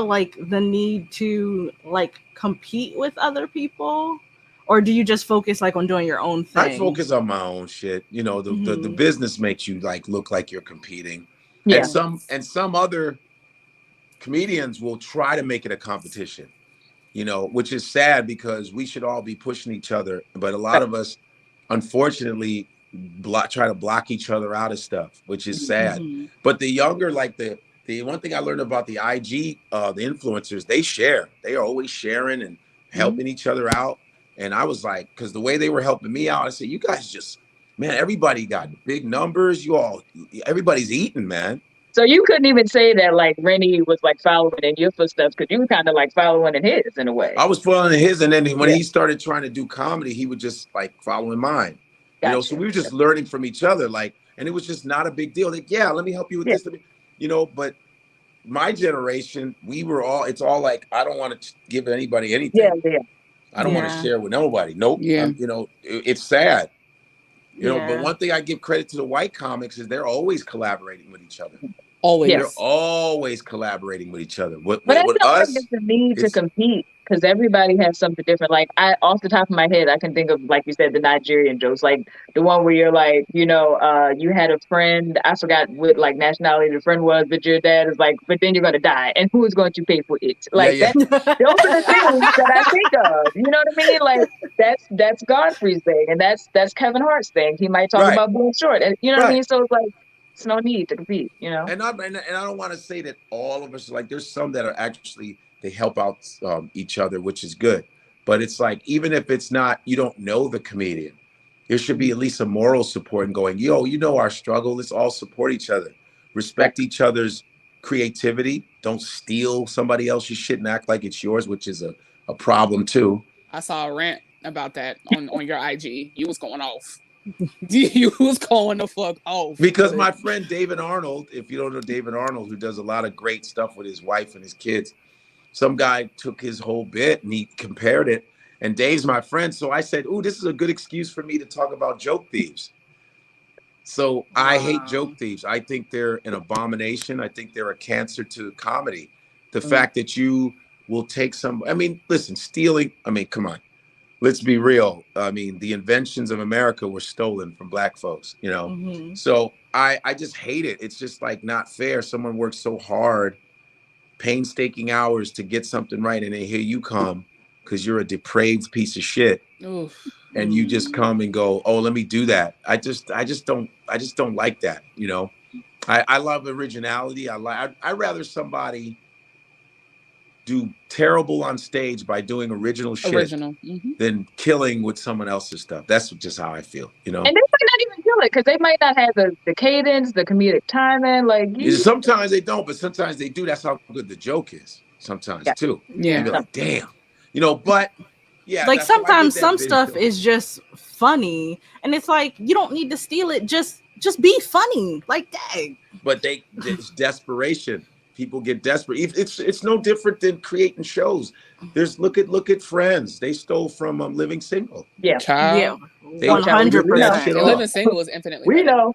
like the need to like compete with other people? Or do you just focus like on doing your own thing? I focus on my own shit. The business makes you like look like you're competing. Yeah. And some other comedians will try to make it a competition, which is sad because we should all be pushing each other. But a lot of us, unfortunately, try to block each other out of stuff, which is sad. But the younger, like the one thing I learned about the IG, the influencers, they share. They are always sharing and helping each other out. And I was like, because the way they were helping me out, I said, you guys just, man, everybody got big numbers. Everybody's eating, man. So you couldn't even say that like Rennie was like following in your footsteps, because you were kind of like following in his in a way. I was following his, and then when he started trying to do comedy, he would just like following mine. Gotcha. So we were just learning from each other, like, and it was just not a big deal. Like, yeah, let me help you with this. But my generation, it's all like, I don't want to give anybody anything. Yeah. I don't want to share with nobody. Nope. Yeah. It's sad. But one thing I give credit to the white comics is they're always collaborating with each other. Always. They're always collaborating with each other. With I feel us, like it's the need to compete, because everybody has something different. Like off the top of my head, I can think of, like you said, the Nigerian jokes, like the one where you're like, you had a friend, I forgot what like nationality the friend was, but your dad is like, but then you're going to die, and who is going to pay for it? Like those are the things that I think of. You know what I mean? Like that's Godfrey's thing, and that's Kevin Hart's thing. He might talk about being short, and you know what I mean? So it's like, it's no need to compete, And I don't want to say that all of us, like, there's some that are actually, they help out each other, which is good. But it's like, even if it's not, you don't know the comedian, there should be at least a moral support and going, our struggle. Let's all support each other, respect each other's creativity. Don't steal somebody else's shit and act like it's yours, which is a problem too. I saw a rant about that on your IG. You was going off. You was going the fuck off. Because my friend David Arnold, if you don't know David Arnold, who does a lot of great stuff with his wife and his kids, some guy took his whole bit and he compared it. And Dave's my friend. So I said, this is a good excuse for me to talk about joke thieves. So I hate joke thieves. I think they're an abomination. I think they're a cancer to comedy. The fact that you will take listen, stealing, come on. Let's be real. The inventions of America were stolen from black folks, So I just hate it. It's just like not fair. Someone works so hard, painstaking hours to get something right, and then here you come because you're a depraved piece of shit. Oof. And you just come and go, oh, let me do that. I just don't like that. You know, I love originality. I rather somebody do terrible on stage by doing original shit than killing with someone else's stuff. That's just how I feel, you know. And they might not even kill it because they might not have the cadence, the comedic timing. Like sometimes they don't, but sometimes they do. That's how good the joke is. Sometimes too. Yeah. You be like, damn, you know. But yeah, like sometimes some stuff is just funny, and it's like you don't need to steal it. Just be funny, like dang. But it's desperation. People get desperate. It's no different than creating shows. There's look at Friends. They stole from Living Single. Yeah, child. Yeah, 100%. Living Single is infinitely. We know.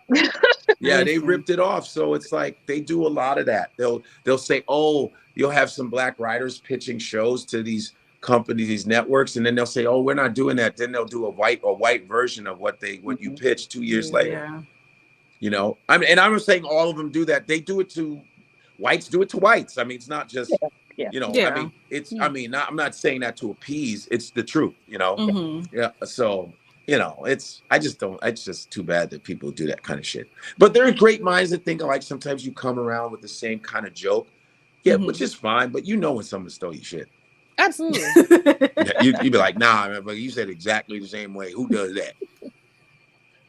Yeah, they ripped it off. So it's like they do a lot of that. They'll say, oh, you'll have some black writers pitching shows to these companies, these networks, and then they'll say, oh, we're not doing that. Then they'll do a white version of what you pitched 2 years later. Yeah. You know, I'm not saying all of them do that. They do it to whites. Do it to whites. I mean, it's not just you know. I mean, it's. I mean, I'm not saying that to appease. It's the truth. You know. Yeah. So you know, it's just too bad that people do that kind of shit. But there are great minds that think alike. Sometimes you come around with the same kind of joke. Yeah, which is fine. But you know when someone stole your shit. Absolutely. Yeah, you'd be like, nah, but you said exactly the same way. Who does that?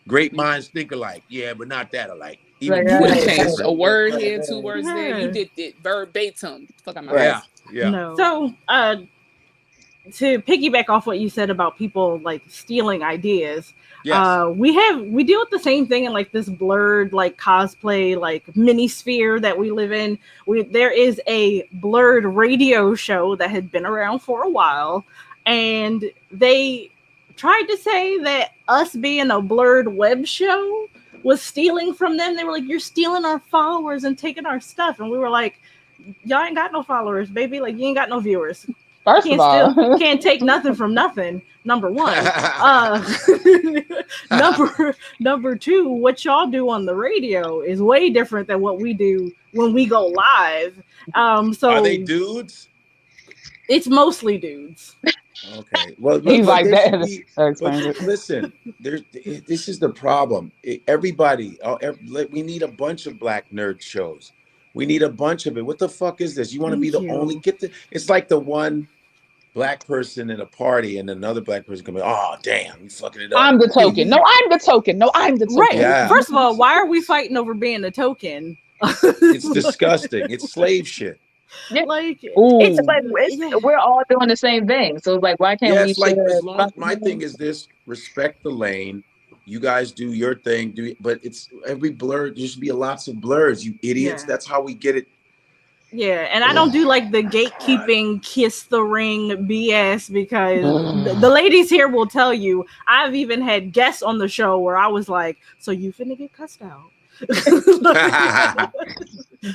Great minds think alike. Yeah, but not that alike. Even you would have changed a word here, 2 words there. You did it verbatim. Fuck out my face. Yeah. No. So, to piggyback off what you said about people like stealing ideas, we deal with the same thing in like this blurred like cosplay like mini sphere that we live in. There is a blurred radio show that had been around for a while, and they tried to say that us being a blurred web show was stealing from them. They were like, you're stealing our followers and taking our stuff. And we were like, y'all ain't got no followers, baby. Like, you ain't got no viewers. First of all, can't take nothing from nothing. Number one. Number two, what y'all do on the radio is way different than what we do when we go live. So are they dudes? It's mostly dudes. Okay. Well, he's like that. Listen, this is the problem. Everybody, we need a bunch of black nerd shows. We need a bunch of it. What the fuck is this? You want to be the only? It's like the one black person in a party and another black person coming. Oh, damn, you fucking it up. I'm the token. No, I'm the token. No, I'm the token. Right. Yeah. First of all, why are we fighting over being the token? It's disgusting. It's slave shit. Yeah. Like it's like we're all doing the same thing. So like, why can't we? Like my thing is this: respect the lane. You guys do your thing. But it's every blur. There should be lots of blurs. You idiots. Yeah. That's how we get it. Yeah, and I don't do like the gatekeeping, kiss the ring BS because the ladies here will tell you. I've even had guests on the show where I was like, "So you finna get cussed out."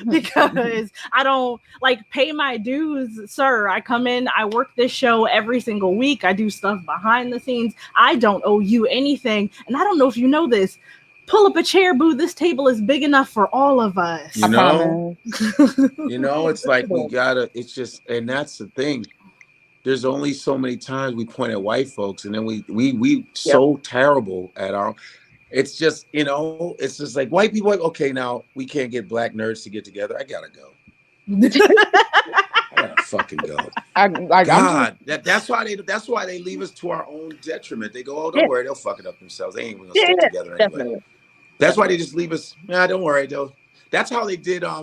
Because I don't like pay my dues, sir. I come in, I work this show every single week. I do stuff behind the scenes. I don't owe you anything. And I don't know if you know this. Pull up a chair, boo. This table is big enough for all of us. You know, it's like it's just, and that's the thing. There's only so many times we point at white folks, and then we so terrible at our. It's just, it's just like white people. Like, okay, now we can't get black nerds to get together. I gotta go. I gotta fucking go. That's why they leave us to our own detriment. They go, oh, don't worry, they'll fuck it up themselves. They ain't gonna stick together anyway. That's why they just leave us. Nah, don't worry, though. That's how they did. I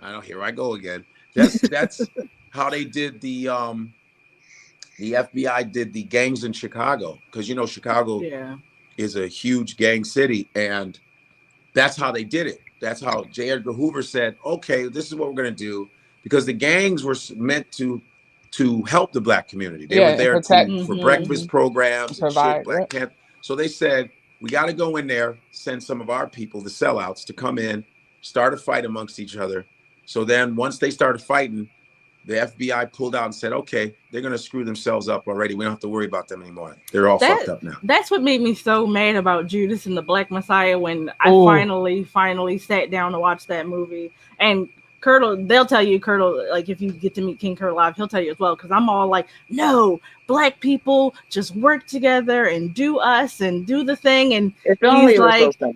don't. Here I go again. That's how they did the FBI did the gangs in Chicago, because Chicago. Yeah. Is a huge gang city, and that's how they did it. That's how J. Edgar Hoover said, okay, this is what we're going to do, because the gangs were meant to help the black community. They were there for breakfast programs and shit, Black Panther. So they said, we got to go in there, send some of our people, the sellouts, to come in, start a fight amongst each other. So then once they started fighting, the FBI pulled out and said, okay, they're going to screw themselves up already. We don't have to worry about them anymore. They're all fucked up now. That's what made me so mad about Judas and the Black Messiah when I finally sat down to watch that movie. And Kurtle, they'll tell you, Kurtle, like if you get to meet King Kurtle live, he'll tell you as well, because I'm all like, no, Black people just work together and do us and do the thing. And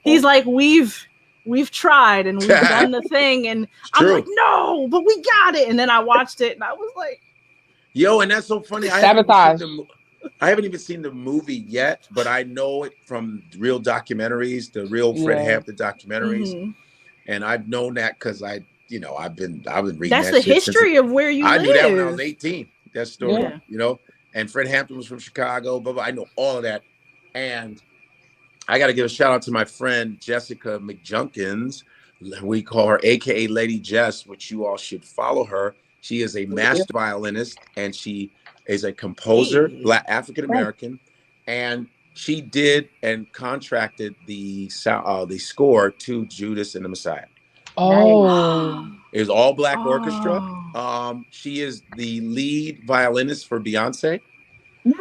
he's like, we've tried and we've done the thing, and I'm like, no, but we got it. And then I watched it and I was like, yo, and that's so funny. I haven't even seen the movie yet, but I know it from real documentaries, the real Fred Hampton documentaries. And I've known that because I've been reading that's that the history of where you live. I knew that when I was 18. That story, and Fred Hampton was from Chicago, blah, blah. I know all of that. And I got to give a shout out to my friend, Jessica McJunkins. We call her AKA Lady Jess, which you all should follow her. She is a master violinist and she is a composer, Black African-American. And she did and contracted the score to Judas and the Messiah. Oh, it was all Black orchestra. She is the lead violinist for Beyonce. I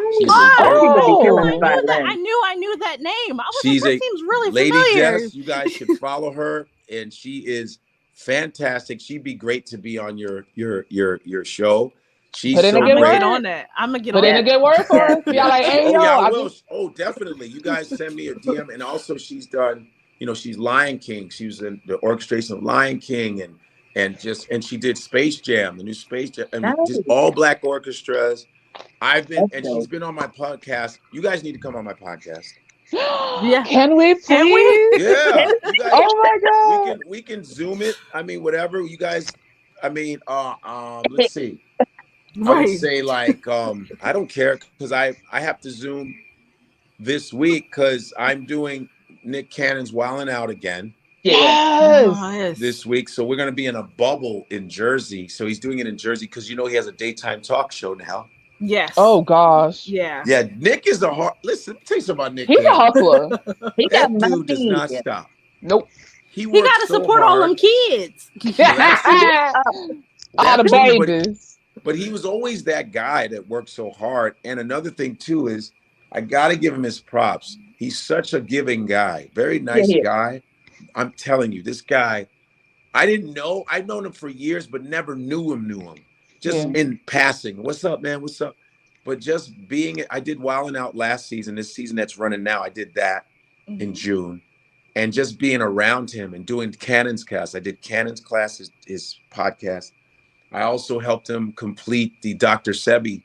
knew that name. I was like, that seems really Lady familiar. Jess, you guys should follow her, and she is fantastic. She'd be great to be on your show. She's so great. On that. I'm gonna get Put in a good word for her. Y'all like, hey, I will. Oh, definitely. You guys send me a DM, and also she's done. She's Lion King. She was in the orchestration of Lion King, and she did Space Jam, the new Space Jam, and just all Black orchestras. She's been on my podcast. You guys need to come on my podcast. Yeah. Can we please? Yeah. You guys, oh my God. We can Zoom it. I mean, whatever. You guys, let's see. Right. I would say I don't care because I have to Zoom this week because I'm doing Nick Cannon's Wildin' Out again. Yes. This week. So we're going to be in a bubble in Jersey. So he's doing it in Jersey because he has a daytime talk show now. Yes. Oh gosh. Yeah. Yeah. Nick is listen, let me tell you something about Nick. He's a hustler. That dude does not stop. Nope. He got to support all them kids. All the babies. But he was always that guy that worked so hard. And another thing too is I got to give him his props. He's such a giving guy. Very nice guy. I'm telling you, this guy, I didn't know. I've known him for years, but never knew him. Just in passing. What's up, man? What's up? But just I did Wildin' Out last season. This season that's running now, I did that in June. And just being around him and doing Cannon's cast. I did Cannon's class, his podcast. I also helped him complete the Dr. Sebi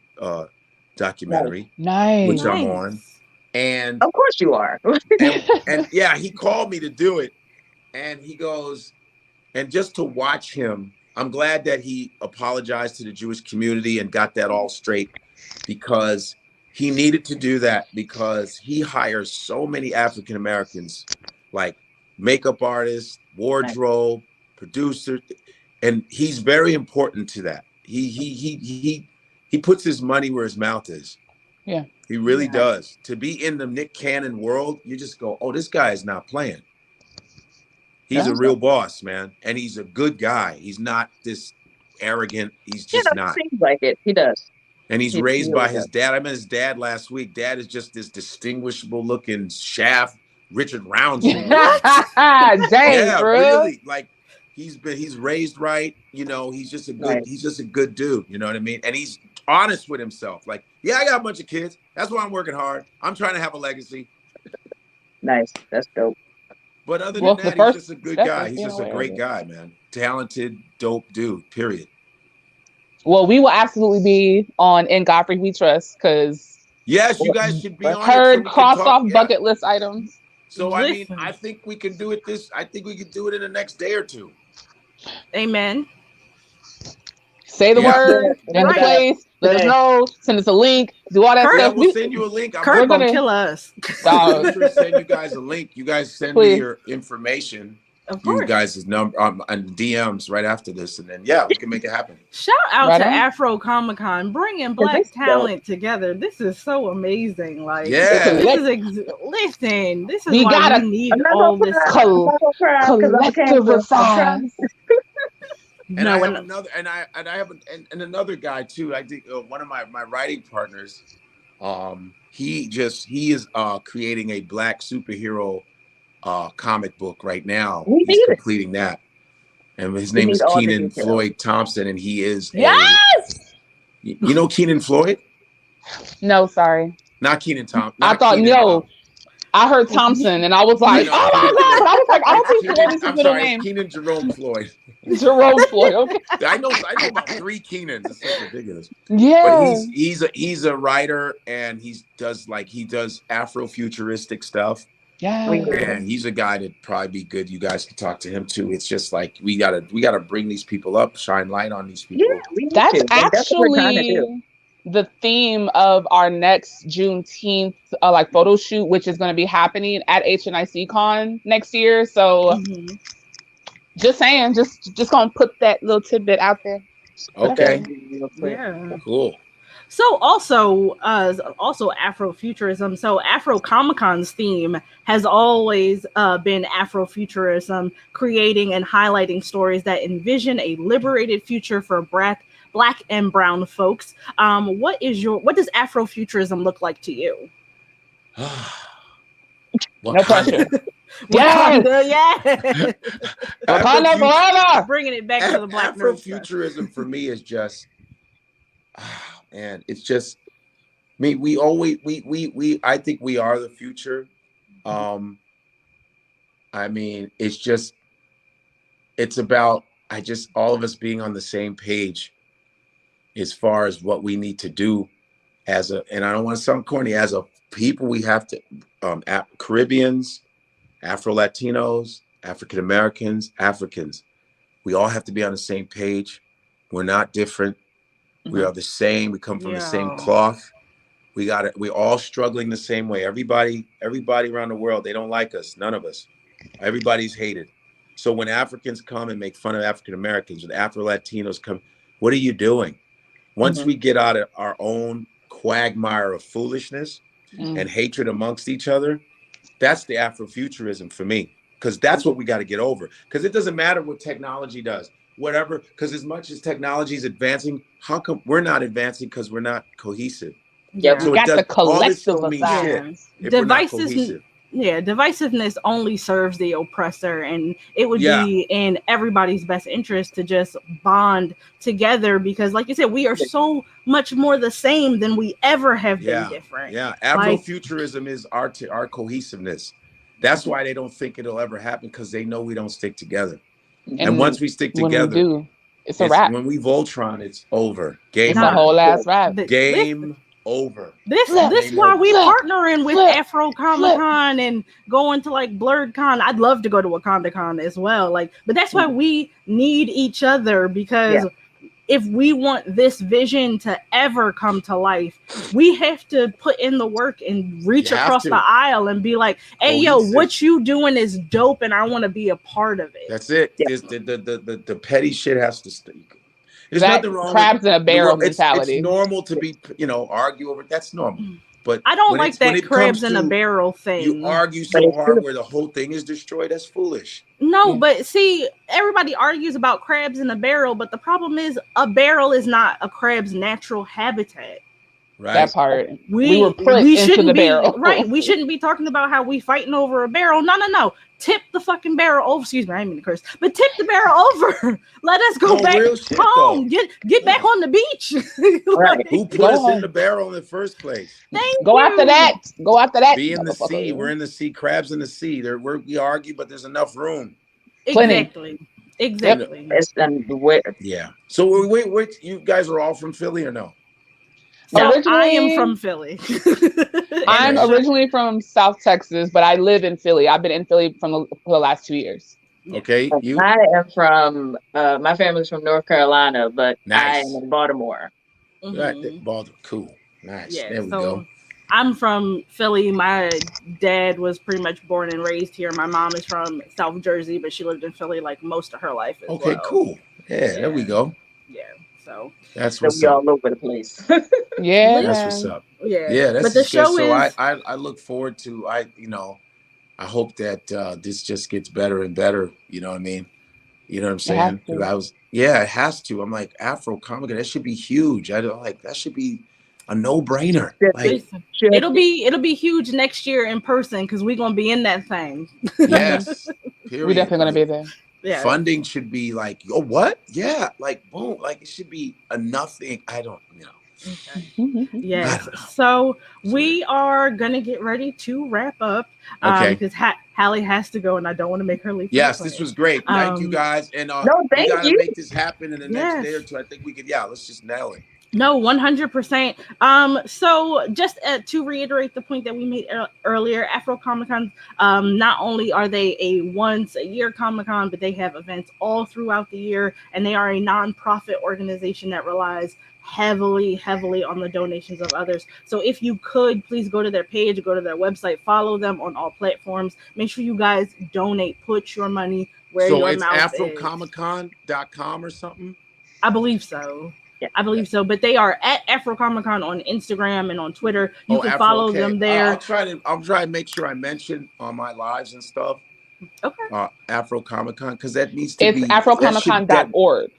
documentary. Nice. Which I'm on. And of course you are. and yeah, he called me to do it. And he goes, and just to watch him, I'm glad that he apologized to the Jewish community and got that all straight because he needed to do that because he hires so many African Americans, like makeup artists, wardrobe, producer, and he's very important to that. He puts his money where his mouth is. Yeah. He really does. To be in the Nick Cannon world, you just go, oh, this guy is not playing. He's a real boss, man. And he's a good guy. He's not this arrogant. He's just not. Seems like it. He does. And he's raised by his dad. I met his dad last week. Dad is just this distinguishable looking Shaft, Richard Roundtree. Dang, yeah, bro. really. Like he's raised right. He's just a good dude. You know what I mean? And he's honest with himself. Like, yeah, I got a bunch of kids. That's why I'm working hard. I'm trying to have a legacy. Nice. That's dope. But other than that, he's just a good guy. He's just a great guy, man. Talented, dope dude, period. Well, we will absolutely be on In Godfrey We Trust because yes, you guys should be on it. Crossed off bucket list items. So I mean, I think we can do it I think we can do it in the next day or two. Amen. Say the word, in the place, let us know, send us a link, do all that stuff. We'll send you a link. Kurt gonna kill us. I'm going to send you guys a link. You guys send me your information. Of course. You guys' number and DMs right after this, and then we can make it happen. Shout out to Afro Comic Con, bringing Black talent together. This is so amazing. Like, listen, this is why we need all this collective response. And I have another, and I have another guy too. I think one of my writing partners, he is creating a black superhero comic book right now. He's completing that, and his name is Keenan Floyd Thompson, and he is you know Keenan Floyd? No, sorry, not Keenan Thompson. I thought I heard Thompson, and I was like, oh my God. I was like, I don't think Floyd is his middle name. Keenan Jerome Floyd. Jerome Floyd, okay. I know about 3 Keenans. It's so ridiculous. Yeah. But he's a writer, and he does Afrofuturistic stuff. Yeah. And he's a guy that'd probably be good. You guys can talk to him too. It's just like we gotta bring these people up, shine light on these people. Yeah, that's actually the theme of our next Juneteenth photo shoot, which is going to be happening at HNIC Con next year. So just saying, just gonna put that little tidbit out there. Okay. Yeah. Cool. So also Afrofuturism. So Afro Comic-Con's theme has always been Afrofuturism, creating and highlighting stories that envision a liberated future for Black and brown folks. What does Afrofuturism look like to you? No pressure. Yeah. Bringing it back to the Black Afrofuturism for me is just, man, it's just, I mean, I think we are the future. I mean, it's about all of us being on the same page as far as what we need to do and I don't want to sound corny, as a people, we have to, Caribbeans, Afro-Latinos, African-Americans, Africans, we all have to be on the same page. We're not different. We are the same. We come from the same cloth. We're all struggling the same way. Everybody around the world, they don't like us. None of us. Everybody's hated. So when Africans come and make fun of African-Americans, when Afro-Latinos come, what are you doing? Once we get out of our own quagmire of foolishness and hatred amongst each other, that's the Afrofuturism for me, because that's what we got to get over. Because it doesn't matter what technology does, whatever, because as much as technology is advancing, how come we're not advancing? Because we're not cohesive. Yeah, so we got the collective devices. Yeah, divisiveness only serves the oppressor, and it would be in everybody's best interest to just bond together, because like you said, we are so much more the same than we ever have been different. Yeah, Afrofuturism is our cohesiveness. That's why they don't think it'll ever happen, because they know we don't stick together. And once we stick together, it's a wrap. When we Voltron, it's over. Game it's a whole ass wrap. Game over. This why we partnering with Afro Comic-Con and going to like Blurred Con. I'd love to go to Wakanda Con as well. But that's why we need each other, because if we want this vision to ever come to life, we have to put in the work and reach across the aisle and be like, hey, what you doing is dope, and I want to be a part of it. That's it. The petty shit has to stay. There's nothing wrong crabs in a barrel mentality. It's normal to be, argue over. That's normal. But I don't like that crabs in a barrel thing. You argue so hard where the whole thing is destroyed. That's foolish. No, but see, everybody argues about crabs in a barrel, but the problem is a barrel is not a crab's natural habitat. Right. That part. We were put into the barrel. Right. We shouldn't be talking about how we fighting over a barrel. No. Tip the fucking barrel over. Excuse me, I didn't mean to curse. But tip the barrel over. Let us go back home. Get back on the beach. Who put us in the barrel in the first place? Go after that. Be in the sea. We're in the sea. Crabs in the sea. We argue, but there's enough room. Exactly. Yeah. So wait, you guys are all from Philly or no? So I am from Philly. I'm originally from South Texas, but I live in Philly. I've been in Philly for the last 2 years. Okay. I am from, my family's from North Carolina, but I am in Baltimore. Baltimore. Cool. Nice. Yeah, there we go. I'm from Philly. My dad was pretty much born and raised here. My mom is from South Jersey, but she lived in Philly like most of her life as well. Cool. Yeah, there we go. Yeah. So that's what's up. All over the place. That's what's up. Yeah. That's but the show so is. I look forward to. I hope that this just gets better and better. You know what I mean? You know what I'm saying? 'Cause it has to. I'm like, Afro Comic Con, that should be huge. That should be a no-brainer. Like, Listen, it'll be huge next year in person because we're gonna be in that thing. yes. Period. We're definitely gonna be there. Yeah. Funding should be like, oh, what? Yeah, like boom, like it should be enough thing. I don't, Okay. Yes. So we are gonna get ready to wrap up. Okay. Because Hallie has to go, and I don't want to make her leave. Yes, this was great. Thank you guys, and No, we thank gotta you. make this happen in the next day or two. I think we could. Yeah, let's just nail it. No, 100%. So just to reiterate the point that we made earlier, Afro Comic Con, not only are they a once a year Comic Con, but they have events all throughout the year, and they are a nonprofit organization that relies heavily on the donations of others. So if you could, please go to their page, go to their website, follow them on all platforms. Make sure you guys donate, put your money where your mouth is. So it's afrocomiccon.com or something? I believe so. Yeah. I believe so, but they are at Afro Comic Con on Instagram and on Twitter. You can follow them there. I'll try to make sure I mention on my lives and stuff. Okay. Afro Comic Con, because that needs to be. It's afrocomiccon.org.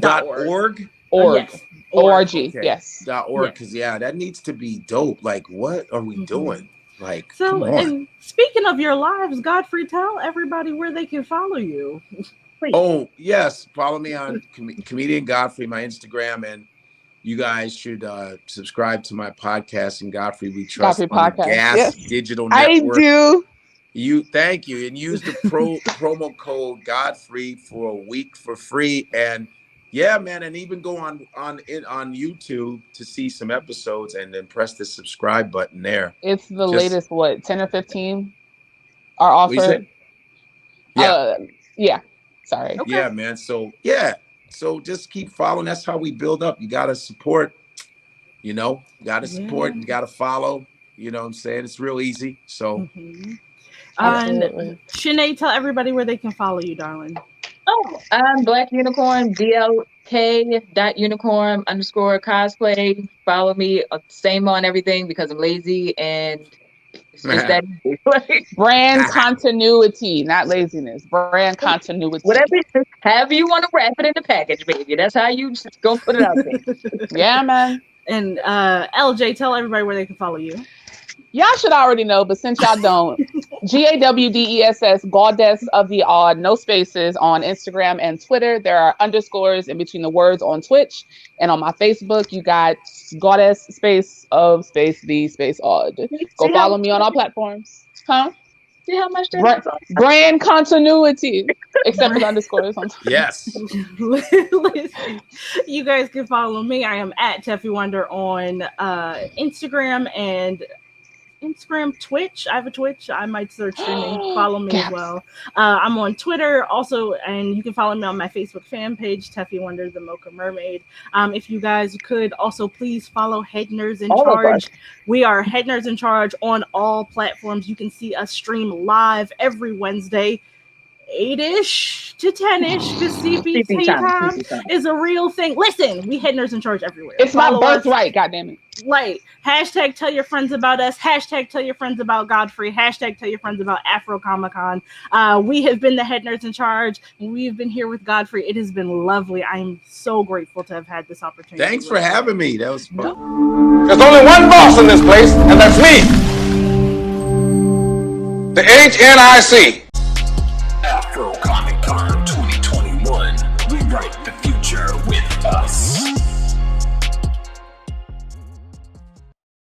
.org. Yes. ORG. Okay. Yes. .org, because that needs to be dope. Like, what are we doing? Like, so, come on. And speaking of your lives, Godfrey, tell everybody where they can follow you. Please. Oh, yes. Follow me on Comedian Godfrey, my Instagram, and you guys should subscribe to my podcast and Godfrey We Trust Godfrey on podcast. Gas Digital Network. I do. Thank you. And use the promo code Godfrey for a week for free. And yeah, man, and even go on YouTube to see some episodes and then press the subscribe button there. It's the latest, 10 or 15 are offered. Yeah. Sorry. Okay. Yeah, man. So just keep following. That's how we build up. You gotta support, you gotta support, you gotta follow. You know what I'm saying? It's real easy. So and Shanae, tell everybody where they can follow you, darling. Oh, I'm Blk Unicorn, blk.unicorn_cosplay. Follow me, same on everything because I'm lazy and it's just that easy. Brand continuity, not laziness. Brand continuity. Whatever, however you want to wrap it in the package, baby. That's how you just go put it out there. Yeah, man. And LJ, tell everybody where they can follow you. Y'all should already know, but since y'all don't, GAWDESS, Goddess of the Odd, no spaces on Instagram and Twitter. There are underscores in between the words on Twitch. And on my Facebook, you got Goddess space of space the space odd. Go follow me on all platforms. Huh? See how much that brand continuity, except for the underscores on Twitter. Yes. Listen, you guys can follow me. I am at TeffyWonder on Instagram and Twitch. I have a Twitch. I might search your name. Follow me as well. I'm on Twitter also, and you can follow me on my Facebook fan page, TeffyWonder, the Mocha Mermaid. If you guys could also please follow Head Nerds in Charge. We are Head Nerds in Charge on all platforms. You can see us stream live every Wednesday, 8-ish to 10-ish, because CP time is a real thing. Listen, we Head Nerds in Charge everywhere. It's my birthright, goddammit. Like, hashtag tell your friends about us, hashtag tell your friends about Godfrey, hashtag tell your friends about Afro Comic Con. We have been the Head Nerds in Charge, and we've been here with Godfrey. It has been lovely. I am so grateful to have had this opportunity. Thanks for having me. That was fun. There's only one boss in this place, and that's me. The HNIC. Afro Comic Con 2021. We write the future.